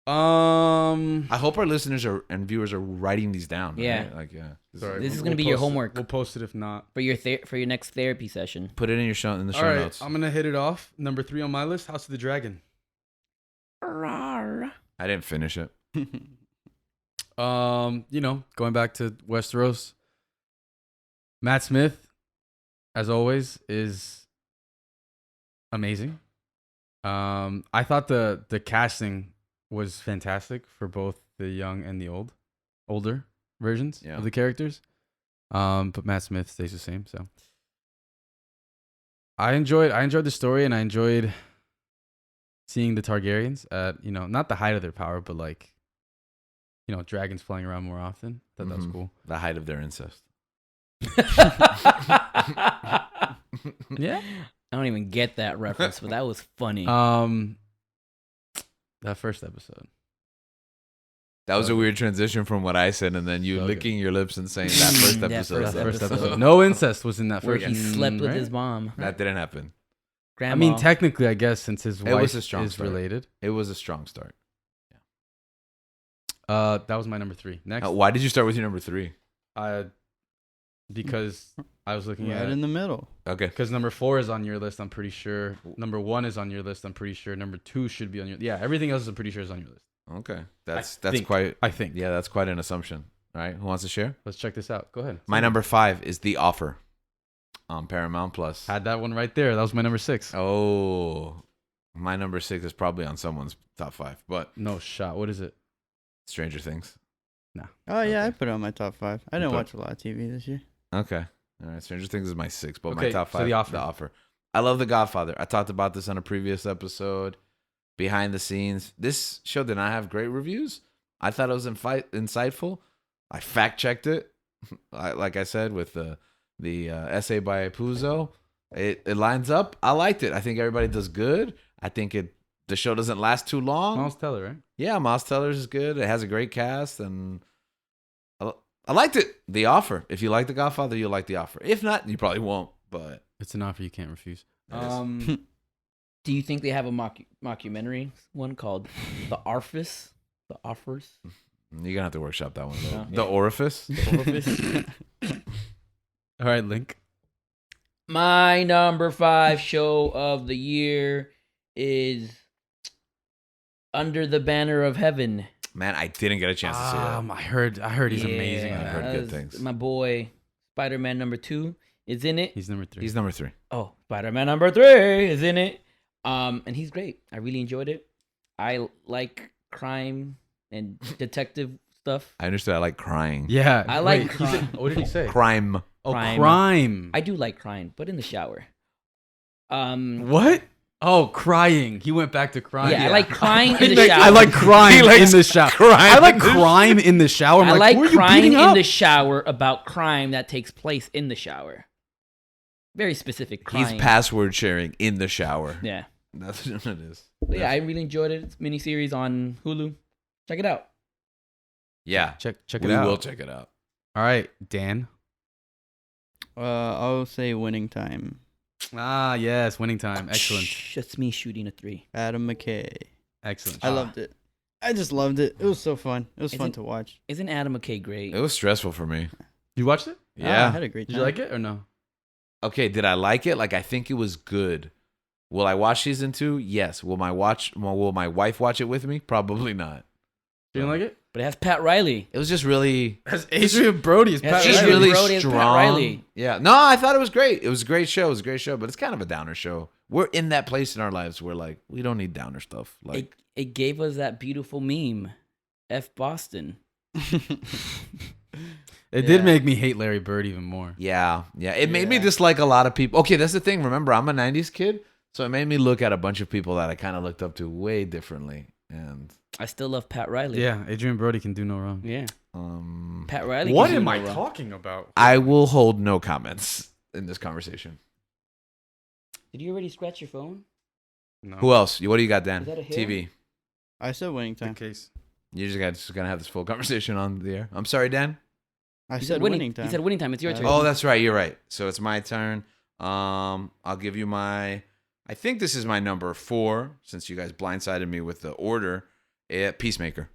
I I hope our listeners and viewers are writing these down. right? Yeah. Like, yeah. Sorry, This is we'll gonna be your post it. homework. We'll post it if not. For your next therapy session. Put it in your in the show All right, notes. I'm gonna hit it off. Number 3 on my list, House of the Dragon. I didn't finish it. Going back to Westeros, Matt Smith, as always, is amazing. I thought the casting was fantastic for both the young and the older versions Yeah. of the characters. But Matt Smith stays the same. So I enjoyed the story, and I enjoyed seeing the Targaryens at, not the height of their power, but like, dragons flying around more often. Thought that was Mhm. cool. The height of their incest. Yeah. I don't even get that reference, but that was funny. That first episode. That was a Okay. weird transition from what I said, and then you Okay. licking your lips and saying that first That episode. first That first episode. episode. No incest was in that Where first he episode. slept with right? his mom. That didn't happen. Grandma. I mean, technically, I guess, since his It was wife a strong is start. related. It was a strong start. That was my number 3. Next, Why did you start with your number 3? because I was looking Right at in the middle. Okay. because number 4 is on your list. I'm pretty sure. Number 1 is on your list. I'm pretty sure. Number 2 should be on your. Yeah, everything else is I'm pretty sure is on your list. Okay. That's think. quite. I think. Yeah, that's quite an assumption. All right. Who wants to share? Let's check this out. Go ahead. My number 5 is The Offer on Paramount Plus. Had that one right there. That was my number 6. Oh, My number 6 is probably on someone's top 5, but No shot. What is it? Stranger Things. Oh yeah, I Okay. put it on my top 5. I didn't put- watch a lot of TV this year. Okay. All right. Stranger Things is my 6, but my Okay, top so 5. The Offer. The Offer. I love The Godfather. I talked about this on a previous episode. Behind the scenes, this show did not have great reviews. I thought it was insightful. I fact checked it. Like I said, with the essay by Puzo, it lines up. I liked it. I think everybody does good. I think the show doesn't last too long. Miles Teller, right? Yeah, Miles Teller's is good. It has a great cast, and I liked it. The Offer. If you like The Godfather, you'll like The Offer. If not, you probably won't. But It's an offer you can't refuse. It is. Do you think they have a mockumentary one called The Office? The Offers? you're gonna have to workshop that one. Though. No. The Orifice. The Office? All right, Link. My number 5 show of the year is Under the Banner of Heaven. Man, I didn't get a chance to see it. I heard he's amazing in I've that. heard good that's things. My boy Spider-Man number 2 is in it. He's number 3. He's number 3. Oh, Spider-Man number 3 is in it. And he's great. I really enjoyed it. I like crime and detective stuff. I understood. I like crying. Yeah. I like wait, he said- what did he say? Crime. Oh, crime. crime. I do like crying, but in the shower. What? Oh, crying. He went back to crying. Yeah, I like crying in the Like, shower. I like crying He likes in the shower. crime I like in the crime in the shower. I'm I like who are you crying beating in up? the shower about crime that takes place in the shower. Very specific crime. He's password sharing in the shower. Yeah. That's what it is. But yeah, I really enjoyed it. It's a miniseries on Hulu. Check it out. Yeah. Check it We out. will check it out. All right, Dan. I'll say Winning Time. Ah, yes, winning time. Excellent. Shh, that's me shooting a 3. Adam McKay. Excellent. I loved it. I just loved it. It was so fun. It was fun Isn't- to watch. Isn't Adam McKay great? It was stressful for me. You watched it? I Yeah. had a great Did time. you like it or no? Okay, did I like it? Like, I think it was good. Will I watch season 2? Yes. Will my wife watch it with me? Probably not. You didn't like it? But it has Pat Riley. It was just really As Adrian Brody is Yes, Pat it's just Adrian really Brody as Pat strong. Riley. Yeah. No, I thought it was great. It was a great show. It was a great show, but it's kind of a downer show. We're in that place in our lives where, like, we don't need downer stuff. Like, It gave us that beautiful meme. F Boston. It Yeah. did make me hate Larry Bird even more. yeah. It made me Yeah. dislike a lot of people. Okay, that's the thing. Remember, I'm a 90s kid, so it made me look at a bunch of people that I kind of looked up to way differently. And I still love Pat Riley. Yeah, Adrian Brody can do no wrong. Yeah. um, Pat Riley. What can do am no I wrong. talking about? I will hold no comments in this conversation. Did you already scratch your phone? No. Who else? What do you got, Dan? Is that a hair? TV. I said Winning Good Time. case. You just gonna have this full conversation on the air. I'm sorry, Dan. I You said Winning Time. You said winning time. It's your turn. Oh, that's right. You're right. So it's my turn. I'll give you my. I think this is my number 4 since you guys blindsided me with the order. Peacemaker.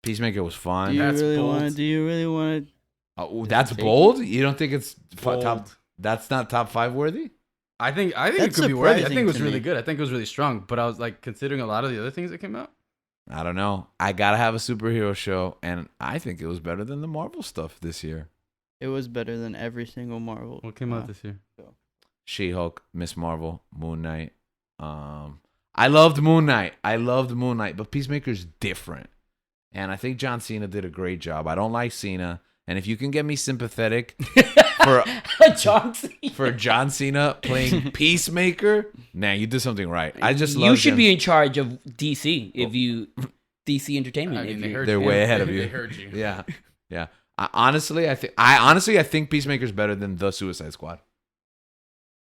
Peacemaker was Do fun. you That's really bold. want to? Do you really want Oh, that's take it? bold. You don't think it's top? Bold. That's not top 5 worthy. I think it That's could be worthy. I surprising think it was to really me. good. I think it was really strong. But I was like considering a lot of the other things that came out. I don't know. I gotta have a superhero show, and I think it was better than the Marvel stuff this year. It was better than every single Marvel. What came out this year? She-Hulk, Miss Marvel, Moon Knight. I loved Moon Knight. But Peacemaker's different. And I think John Cena did a great job. I don't like Cena. And if you can get me sympathetic for John Cena. for John Cena playing Peacemaker, nah, you did something right. I just You love should him. be in charge of DC if you DC Entertainment. I mean, if they you- heard They're you. way ahead of They you. heard you. Yeah. I honestly think Peacemaker's better than the Suicide Squad.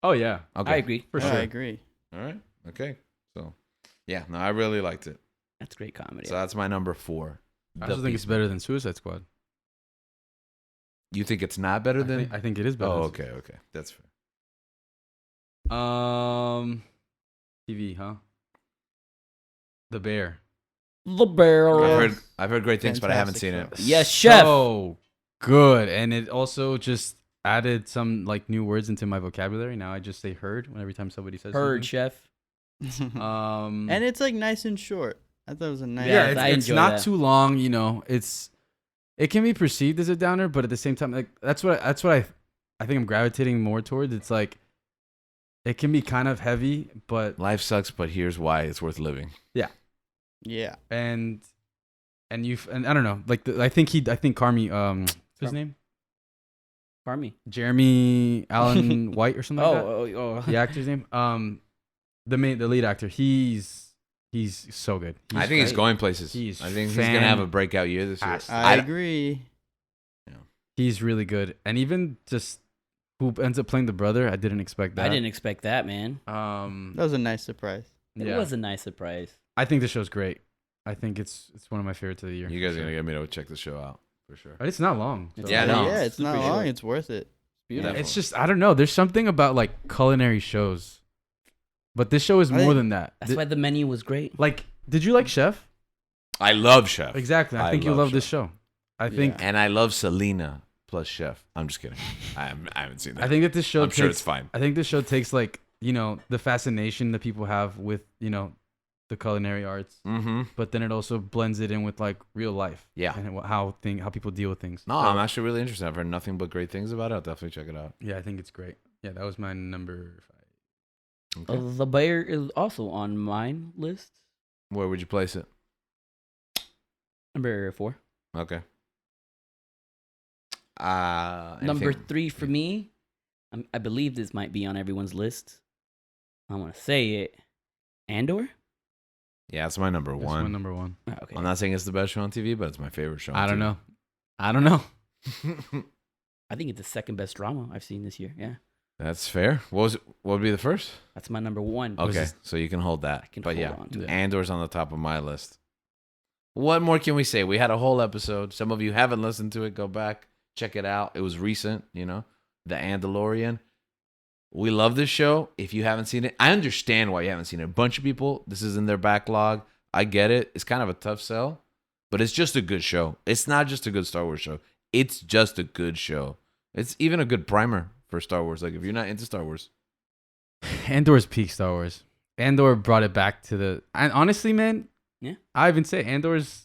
Oh yeah, Okay. I agree. for Yeah, sure. I agree. All right. Okay. So, yeah, no, I really liked it. That's great comedy. So that's my number 4. I also think it's better than Suicide Squad. You think it's not better than? I think it is better. Oh, than okay. That's fair. TV, huh? The Bear. The Bear. I've heard great things, but I haven't seen it. Fantastic Yes, chef. So good, and it also just added some like new words into my vocabulary. Now I just say "heard" every time somebody says Heard, chef. something. And it's like nice and short. I thought it was a nice. yeah, I it's enjoy not that. too long. You know, it can be perceived as a downer, but at the same time, like that's what I think I'm gravitating more towards. It's like it can be kind of heavy, but Life sucks, but here's why it's worth living. Yeah. and I don't know, like I think Carmi what's his name? Farmy. Jeremy Allen White or something like that. Oh. The actor's name. The lead actor. He's so good. I think he's great. going places. He's I think he's gonna have a breakout year this year. fantastic. I agree. He's really good, and even just who ends up playing the brother, I didn't expect that. I didn't expect that, man. That was a nice surprise. It was a nice surprise. I think the show's great. I think it's one of my favorites of the year. You guys are for gonna sure. get me to check the show out for sure. But it's not long. It's Yeah, not no. long. Yeah, it's not super long. short. It's worth it. Beautiful. It's just I don't know. There's something about like culinary shows, but this show is I more think- than that. That's why the menu was great. Like, did you like Chef? I love Chef. Exactly. I I think you love love this show. I think And I love Selena plus Chef. I'm just kidding. I haven't seen that. I think that this show I'm takes, sure it's fine. I think this show takes like, the fascination that people have with, the culinary arts, Mm-hmm. but then it also blends it in with like real life. Yeah. And how people deal with things. No, So, I'm actually really interested. I've heard nothing but great things about it. I'll definitely check it out. yeah, I think it's great. Yeah, that was my number 5. Okay. The Bear is also on mine list. Where would you place it? Number 4. Okay. Number anything- 3 for me. I believe this might be on everyone's list. I want to say it. Andor? Yeah, it's my number That's one. my number 1. Oh, okay. I'm not saying it's the best show on TV, but it's my favorite show. I don't on know. TV. I think it's the second best drama I've seen this year. Yeah. That's fair. What would be the first? That's my number 1. Okay, this- so you can hold that. I can but hold yeah, on to it. Andor's on the top of my list. What more can we say? We had a whole episode. Some of you haven't listened to it. Go back, check it out. It was recent, The Andalorian. We love this show. If you haven't seen it, I understand why you haven't seen it. A bunch of people, this is in their backlog. I get it. It's kind of a tough sell, but it's just a good show. It's not just a good Star Wars show. It's just a good show. It's even a good primer for Star Wars. Like if you're not into Star Wars. Andor's peak Star Wars. Andor brought it back to the. And honestly, man, Yeah. I even say Andor's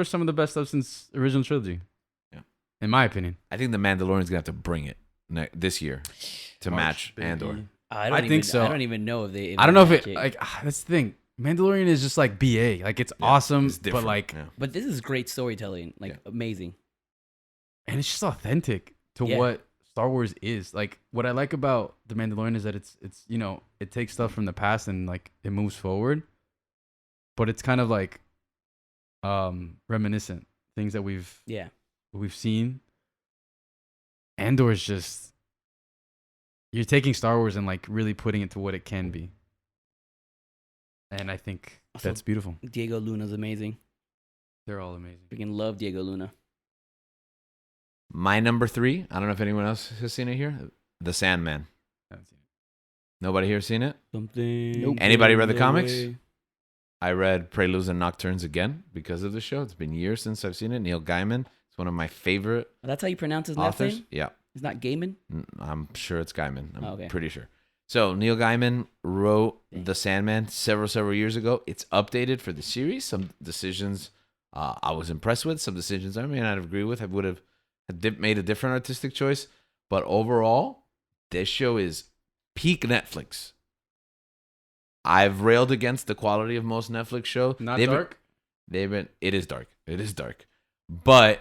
some of the best stuff since original trilogy. Yeah. In my opinion. I think the Mandalorian's gonna have to bring it this year to match baby. Andor. I think so. I don't even know if they. I don't know if match it like that's the thing. Mandalorian is just like BA. Like it's Yeah, awesome, it's but different. like Yeah. But this is great storytelling. Like Yeah. amazing. and it's just authentic to Yeah. what Star Wars is. Like what I like about the Mandalorian is that it's it takes stuff from the past and like it moves forward, but it's kind of like reminiscent things that we've Yeah. seen. Andor is just you're taking Star Wars and like really putting it to what it can be, and I think Also- that's beautiful. Diego Luna's amazing. They're all amazing. Freaking love Diego Luna. My number 3. I don't know if anyone else has seen it here. The Sandman. Haven't seen it. Nobody here seen it? Something. Nope. Anybody read the comics? way. I read Preludes and Nocturnes again because of the show. It's been years since I've seen it. Neil Gaiman. It's one of my favorite That's how you pronounce his last authors. name? Yeah. It's not Gaiman? I'm sure it's Gaiman. I'm Oh, okay. pretty sure. So Neil Gaiman wrote Dang. The Sandman several years ago. It's updated for the series. Some decisions I was impressed with. Some decisions I may not agree with. I would have made a different artistic choice. But overall, this show is peak Netflix. I've railed against the quality of most Netflix shows. Not dark. It is dark. It is dark. But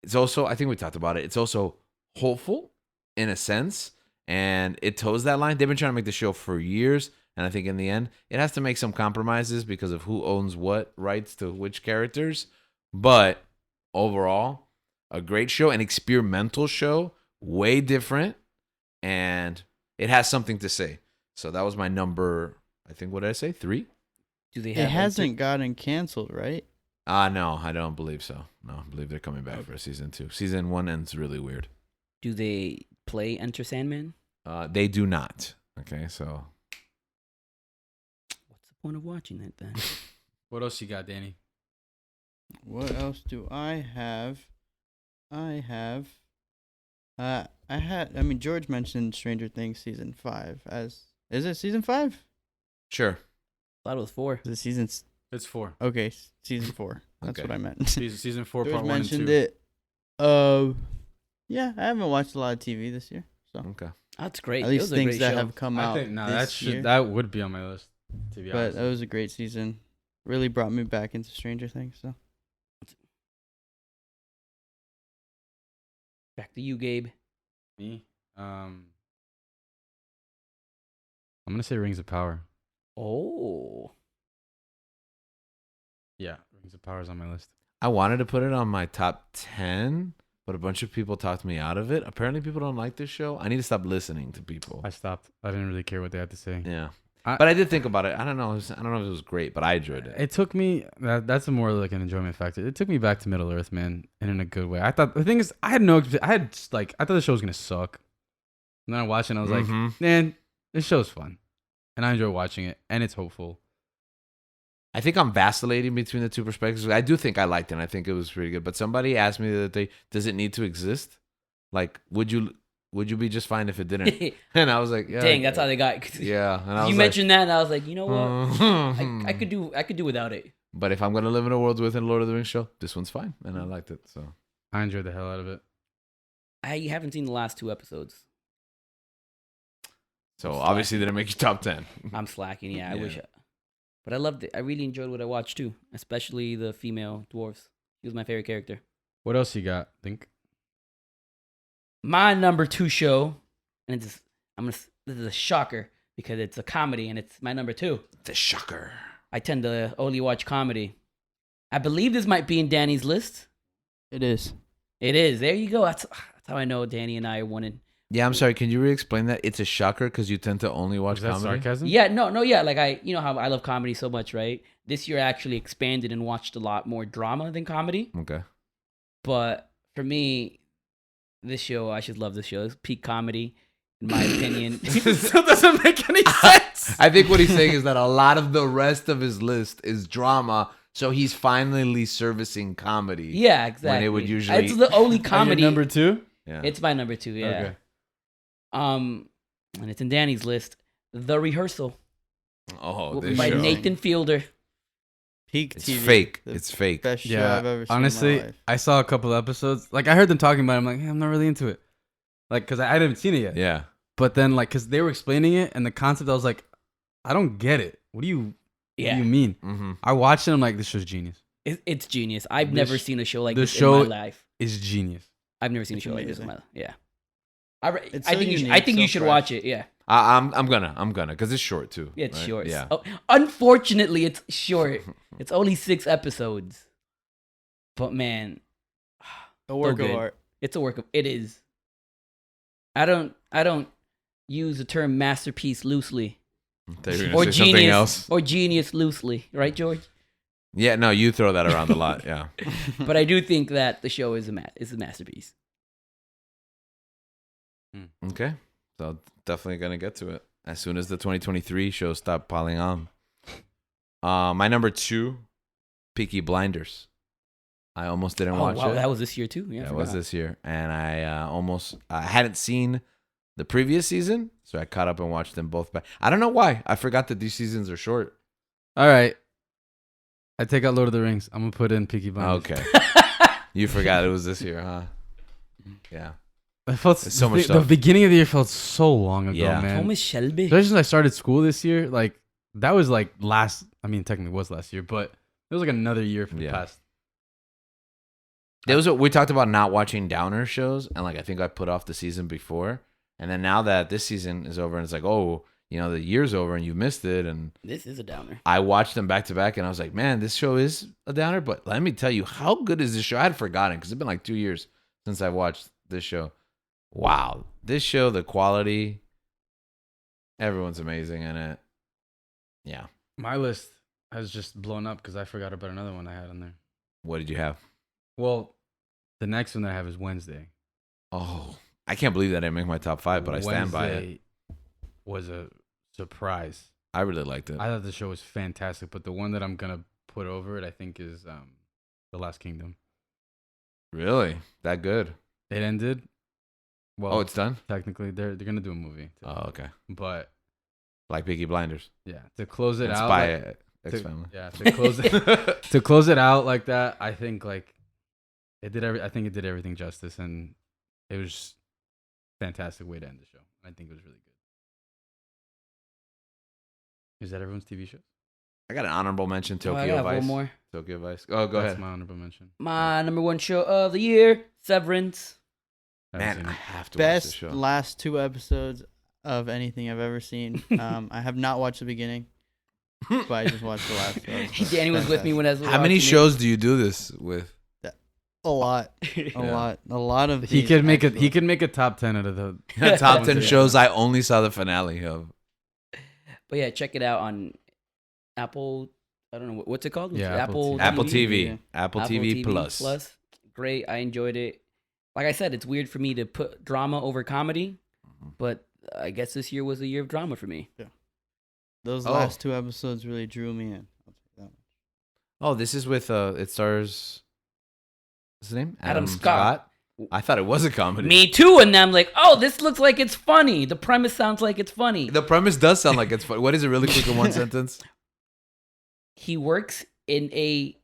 it's also, I think we talked about it, it's also hopeful in a sense. And it toes that line. They've been trying to make the show for years. And I think in the end, it has to make some compromises because of who owns what rights to which characters. But overall, a great show, an experimental show, way different. And it has something to say. So that was my number, I think, what did I say? 3? Do they It have hasn't gotten canceled, right? No, I don't believe so. No, I believe they're coming back for a season 2. Season 1 ends really weird. Do they play Enter Sandman? They do not. Okay, so What's the point of watching that then? What else you got, Danny? What else do I have? George mentioned Stranger Things season 5 is it season 5? sure. Thought it was 4. Is it season It's 4. okay, season 4. That's Okay. what I meant. Season 4, George part 1 and 2. mentioned it. Yeah, I haven't watched a lot of TV this year. So Okay. That's great. At It least was a things great that show. have come out I think this year. that would be on my list, to be But honest. that was a great season. Really brought me back into Stranger Things. So Back to you, Gabe. Me, I'm gonna say Rings of Power. Oh. Yeah, Rings of Power is on my list. I wanted to put it on my top 10, but a bunch of people talked me out of it. Apparently, people don't like this show. I need to stop listening to people. I stopped. I didn't really care what they had to say. Yeah. I- But I did think about it. I don't know. I don't know if it was great, but I enjoyed it. It took me. That's a more like an enjoyment factor. It took me back to Middle Earth, man, and in a good way. I thought the thing is, I thought the show was gonna suck. And then I watched it, and I was like, Mhm. man, this show's fun, and I enjoy watching it, and it's hopeful. I think I'm vacillating between the two perspectives. I do think I liked it. And I think it was pretty good. But somebody asked me the other day, does it need to exist? Like, would you be just fine if it didn't? And I was like, yeah. Dang, that's how they got. Yeah. And I was You like, mentioned that, and I was like, you know what? I could do without it. But if I'm gonna live in a world within Lord of the Rings show, this one's fine, and I liked it. So I enjoyed the hell out of it. I haven't seen the last 2 episodes. obviously didn't make your top 10. I'm slacking. Yeah, I Yeah. wish. But I loved it. I really enjoyed what I watched too, especially the female dwarves. She was my favorite character. What else you got? Think. My number 2 show, and this is a shocker because it's a comedy and it's my number 2. It's a shocker. I tend to only watch comedy. I believe this might be in Danny's list. it is. It is. There you go. That's how I know Danny and I are one in. Yeah, I'm sorry. Can you re-explain that? It's a shocker because you tend to only watch Was that comedy. sarcasm? Yeah, no, yeah. Like you know how I love comedy so much, right? This year I actually expanded and watched a lot more drama than comedy. Okay. But for me, this show, I should love this show. It's peak comedy, in my opinion. Still doesn't make any sense. I think what he's saying is that a lot of the rest of his list is drama, so he's finally servicing comedy. Yeah, exactly. When it would usually- It's the only Are you comedy. number 2? Yeah. It's my number 2. Yeah. Okay. And it's in Danny's list. The Rehearsal this by show. Nathan Fielder. Peak It's TV. fake. The It's fake. best show Yeah, I've ever seen honestly, in my life. I saw a couple episodes. Like I heard them talking about it. I'm like, hey, I'm not really into it. Like, cause I hadn't seen it yet. Yeah. But then, like, cause they were explaining it and the concept, I was like, I don't get it. What do you mean? Mm-hmm. I watched it. I'm like, this show's genius. It's genius. I've This never seen a show like the this show- in my life. It's genius. I've never seen It's a show like this in my amazing. life. Yeah. It's I so think you should, unique, I think you so should fresh. watch it. Yeah. I'm gonna because it's short too. It's right? short. Yeah. Oh, unfortunately, it's short. It's only 6 episodes. But man, A work so of good. art. it's a work of. It is. I don't use the term masterpiece loosely Thought you were gonna or say something genius else. or genius loosely, right, George? Yeah, no, you throw that around a lot. Yeah. But I do think that the show is a masterpiece. Okay. So definitely gonna get to it as soon as the 2023 shows stop piling on. My number 2, Peaky Blinders. I almost didn't Oh watch wow, it. that was this year too. Yeah, I That was forgot. this year, and I hadn't seen the previous season, so I caught up and watched them both back. I don't know why. I forgot that these seasons are short. All right. I take out Lord of the Rings. I'm gonna put in Peaky Blinders. Okay. You forgot it was this year, huh? Yeah. I felt There's so much the stuff. beginning of the year felt so long ago, Yeah. man. Thomas Shelby. Especially since I started school this year. Like that was like last. I mean, technically it was last year, but it was like another year from the Yeah. past. There was we talked about not watching downer shows, and like I think I put off the season before, and then now that this season is over, and it's like, oh, the year's over, and you missed it, and This is a downer. I watched them back to back, and I was like, man, this show is a downer, but let me tell you, how good is this show? I had forgotten because it's been like 2 years since I watched this show. Wow, this show, the quality, everyone's amazing in it. Yeah. My list has just blown up because I forgot about another one I had on there. What did you have? Well, the next one that I have is Wednesday. Oh, I can't believe that I didn't make my top 5, but I stand by it. Wednesday was a surprise. I really liked it. I thought the show was fantastic, but the one that I'm gonna put over it, I think, is The Last Kingdom. Really? That good? It ended. Well, Oh, it's done? technically they're gonna do a movie, too. Oh, okay. But Like Peaky Blinders. yeah, to close it And out, Spy like, X Family. to close it to close it out like that, I think like it did everything justice, and it was just a fantastic way to end the show. I think it was really good. Is that everyone's TV shows? I got an honorable mention. Oh, I Tokyo got Vice. one more. Tokyo Vice. Oh, go That's ahead. my honorable mention. My number one show of the year, Severance. Haven't Man, seen I it. have to watch this Best show. last 2 episodes of anything I've ever seen. I have not watched the beginning, but I just watched the last. Danny was with me when I was How many watching it. shows do you do this with? A lot, a lot of. He these, could make actually. He could make a top 10 out of the Top 10 Yeah. shows I only saw the finale of. But yeah, check it out on Apple. I don't know what's it called. Yeah, Apple Apple TV. Yeah. Apple TV Plus. Great, I enjoyed it. Like I said, it's weird for me to put drama over comedy, but I guess this year was the year of drama for me. Those Oh. last 2 episodes really drew me in. I'll take that much. Oh, this is with it stars. What's his name? Adam Scott. I thought it was a comedy. Me too, and I'm like, oh, this looks like it's funny. The premise sounds like it's funny. The premise does sound like it's fun. What is it, really quick in one sentence? He works in a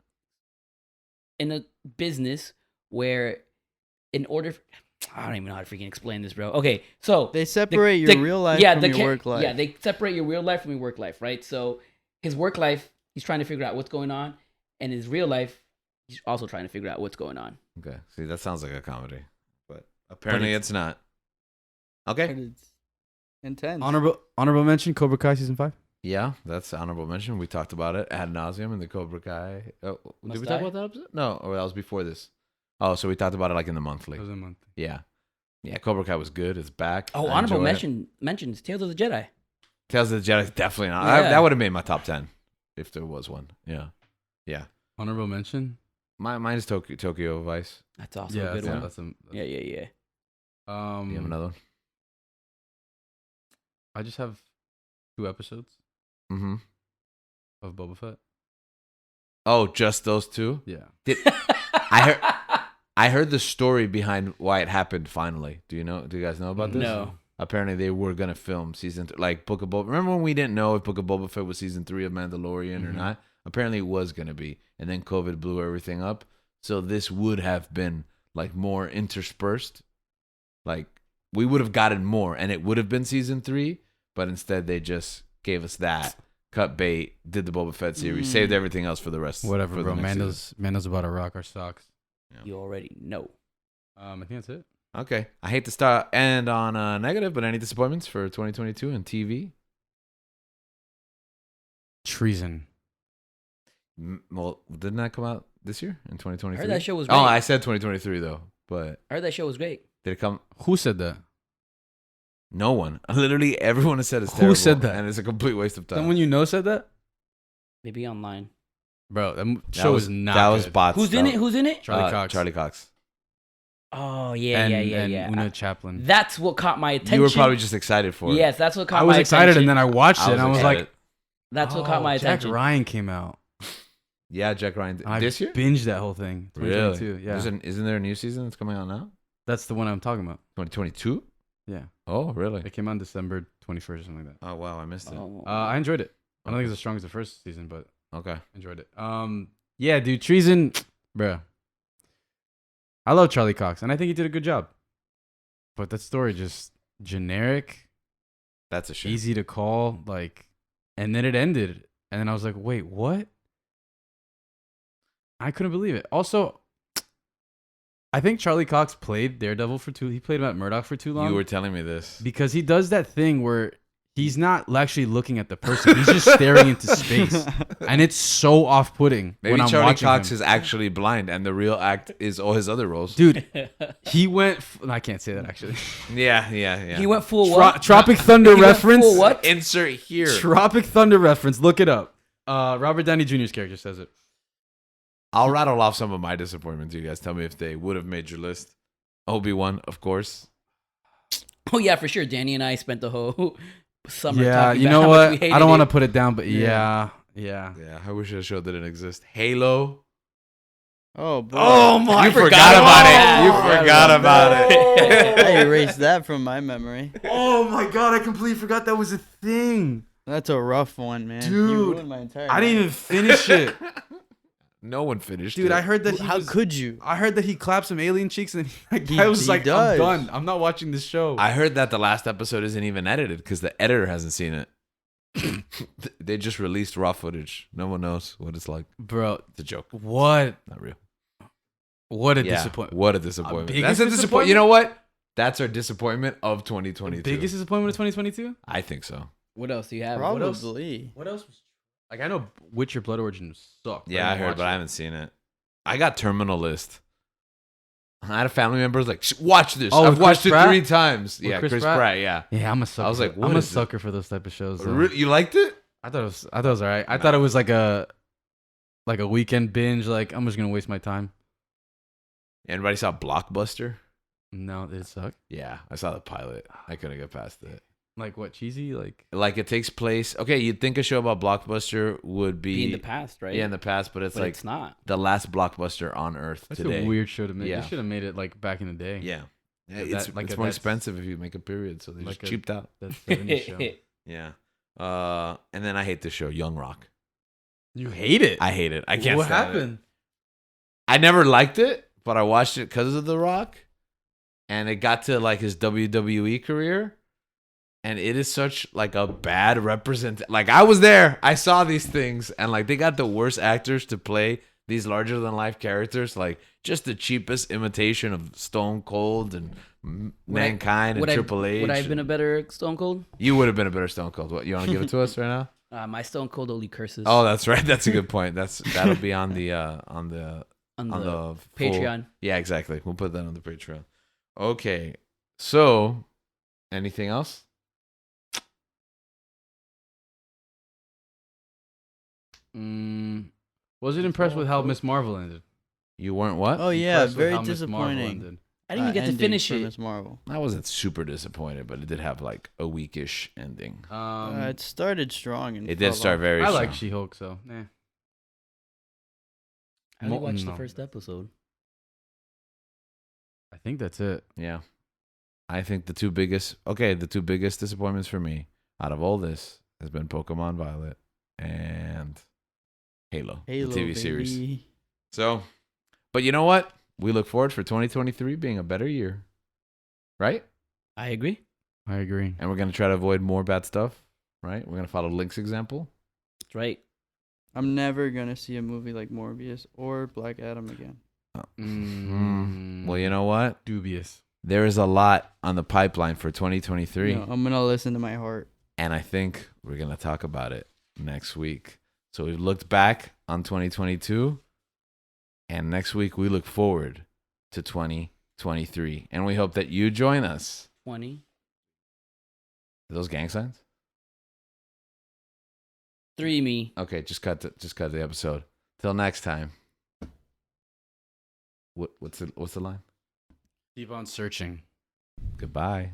business where, in order, I don't even know how to freaking explain this, bro. Okay, so They separate your real life from your work life. Yeah, they separate your real life from your work life, right? So his work life, he's trying to figure out what's going on, and his real life, he's also trying to figure out what's going on. Okay. See, that sounds like a comedy, but apparently it's not. Okay. But it's intense. honorable mention. Cobra Kai season 5. Yeah, that's honorable mention. We talked about it ad nauseum in the Cobra Kai. Oh, did Must we talk I? about that episode? No, or that was before this. Oh, so we talked about it like in the monthly. It was a month. Yeah. Yeah, Cobra Kai was good. It's back. Oh, I honorable enjoy it. mentions Tales of the Jedi. Tales of the Jedi, definitely not. Yeah. That would have made my top 10 if there was one. Yeah. Yeah. Honorable mention. Mine is Tokyo Vice. That's also Yeah, a good that's, one. that's Yeah. You have another one? I just have 2 episodes Mm-hmm. of Boba Fett. Oh, just those two? Yeah. I heard the story behind why it happened finally. Do you guys know about this? No. Apparently they were going to film season 3, like Book of Boba. Remember when we didn't know if Book of Boba Fett was season 3 of Mandalorian or Mhm. not? Apparently it was going to be. And then COVID blew everything up. So this would have been like more interspersed. Like we would have gotten more and it would have been season 3, but instead they just gave us that, cut bait, did the Boba Fett series, saved everything else for the rest. Whatever, for the bro. next season. Mando's about to rock our socks. You already know. I think that's it. Okay. I hate to end on a negative, but any disappointments for 2022 in TV? Treason. Well, didn't that come out this year in 2023? I heard that show was Oh, great. I said 2023 though, but I heard that show was great. did it come? Who said that? No one. Literally everyone has said it's Who terrible. said that? And it's a complete waste of time. Someone you know said that? Maybe online. Bro, that That show was is not That was good. bots. Who's in it? Who's in it? Charlie Cox. Charlie Cox. Oh yeah, and, yeah. and Una Chaplin. That's what caught my attention. You were probably just excited for it. Yes, that's what caught I was my excited attention. and then I watched it and I was like, excited. That's what caught my Jack attention. Ryan came out. Yeah, Jack Ryan. I This year? binged that whole thing. Really? 2022. Yeah. Isn't there a new season that's coming out now? That's the one I'm talking about. 2022? Yeah. Oh, really? It came out on December 21st or something like that. Oh, wow. I missed it. Oh. I enjoyed it. I don't think it's as strong as the first season, but Okay. enjoyed it. Yeah, dude, Treason, bruh. I love Charlie Cox, and I think he did a good job. But that story just generic, That's a shame. easy to call, like, and then it ended, and then I was like, wait, what? I couldn't believe it. Also, I think Charlie Cox played Daredevil he played Matt Murdock for too long. You were telling me this. Because he does that thing where he's not actually looking at the person. He's just staring into space. And it's so off-putting Maybe when I'm Charlie watching Cox him. is actually blind and the real act is all his other roles. Dude, he went... I can't say that, actually. Yeah. He went full what? Tropic Thunder He went reference. full what? Insert here. Tropic Thunder reference. Look it up. Robert Downey Jr.'s character says it. I'll rattle off some of my disappointments. You guys tell me if they would have made your list. Obi-Wan, of course. Oh yeah, for sure. Danny and I spent the whole summer Yeah, talking you about know how much we what? hated I don't want to it. put it down, but Yeah. yeah. Yeah, I wish that show didn't exist. Halo. Oh, boy. Oh my! You forgot forgot about about it. You that. forgot about it. I erased that from my memory. Oh my god, I completely forgot that was a thing. That's a rough one, man. Dude, You ruined my entire I didn't night. even finish it. No one finished Dude, it. I heard that How could you? I heard that he clapped some alien cheeks and He- I was he like, does. I'm done. I'm not watching this show. I heard that the last episode isn't even edited because the editor hasn't seen it. They just released raw footage. No one knows what it's like. Bro, It's a joke. what? Not real. What a Yeah, disappointment. What a disappointment. biggest That's a disappointment. You know what? That's our disappointment of 2022. Biggest disappointment of 2022? I think so. What else do you have? What else? Probably. What else was like? I know Witcher Blood Origin sucked. Yeah, I heard, but I haven't seen it. I got Terminal List. I had a family member who's like, watch this. Oh, I've with watched Chris it Pratt? 3 times. With Yeah, Chris Chris Pratt? Pratt. Yeah. Yeah, I'm a sucker. I was like, I'm what a is it? sucker for those type of shows. though. You liked it? I thought it was alright. I thought it was like a weekend binge. Like I'm just gonna waste my time. Anybody saw Blockbuster? No, did it suck? Yeah, I saw the pilot. I couldn't get past it. Like what? Cheesy? Like it takes place. Okay, you'd think a show about Blockbuster would Be be in the past, right? Yeah, in the past, but it's but like it's not. the last blockbuster on Earth That's today. a weird show to make. Yeah. They should have made it like back in the day. Yeah, yeah. Like It's that- like it's a- more that's- expensive if you make a period, so they like just a- cheaped out. That 70s show. Yeah. And then I hate this show, Young Rock. You hate it? I hate it. I can't. What stand it. happened? I never liked it, but I watched it because of The Rock, and it got to like his WWE career, and it is such like a bad represent. Like I was there, I saw these things, and like they got the worst actors to play these larger than life characters, like just the cheapest imitation of Stone Cold and Mankind and Triple H. Would I have been a better Stone Cold? You would have been a better Stone Cold. What, you want to give it to us right now? My Stone Cold only curses. Oh, that's right. That's a good point. That'll be on the on the full- Patreon. Yeah, exactly. We'll put that on the Patreon. Okay. So, anything else? Was it impressed with how Miss Marvel ended? You weren't what? Oh yeah, Impressed with very how Miss Marvel disappointing. ended. I didn't even get to ending finish for it. Miss Marvel. I wasn't super disappointed, but it did have like a weakish ending. It started strong and It did fell start off. very I strong. like She-Hulk, so I only Mo- watched no. the first episode. I think that's it. Yeah. I think the two biggest disappointments for me out of all this has been Pokemon Violet and Halo, Halo, the TV series. baby. So, but you know what? We look forward for 2023 being a better year. Right? I agree. I agree. And we're going to try to avoid more bad stuff, right? We're going to follow Link's example. That's right. I'm never gonna see a movie like Morbius or Black Adam again. Well, you know what? Dubious. There is a lot on the pipeline for 2023. No, I'm gonna listen to my heart. And I think we're going to talk about it next week. So we've looked back on 2022. And next week, we look forward to 2023. And we hope that you join us. 20. Are those gang signs? 3 me. Okay, just cut the episode. Till next time. What's the line? Keep on searching. Goodbye.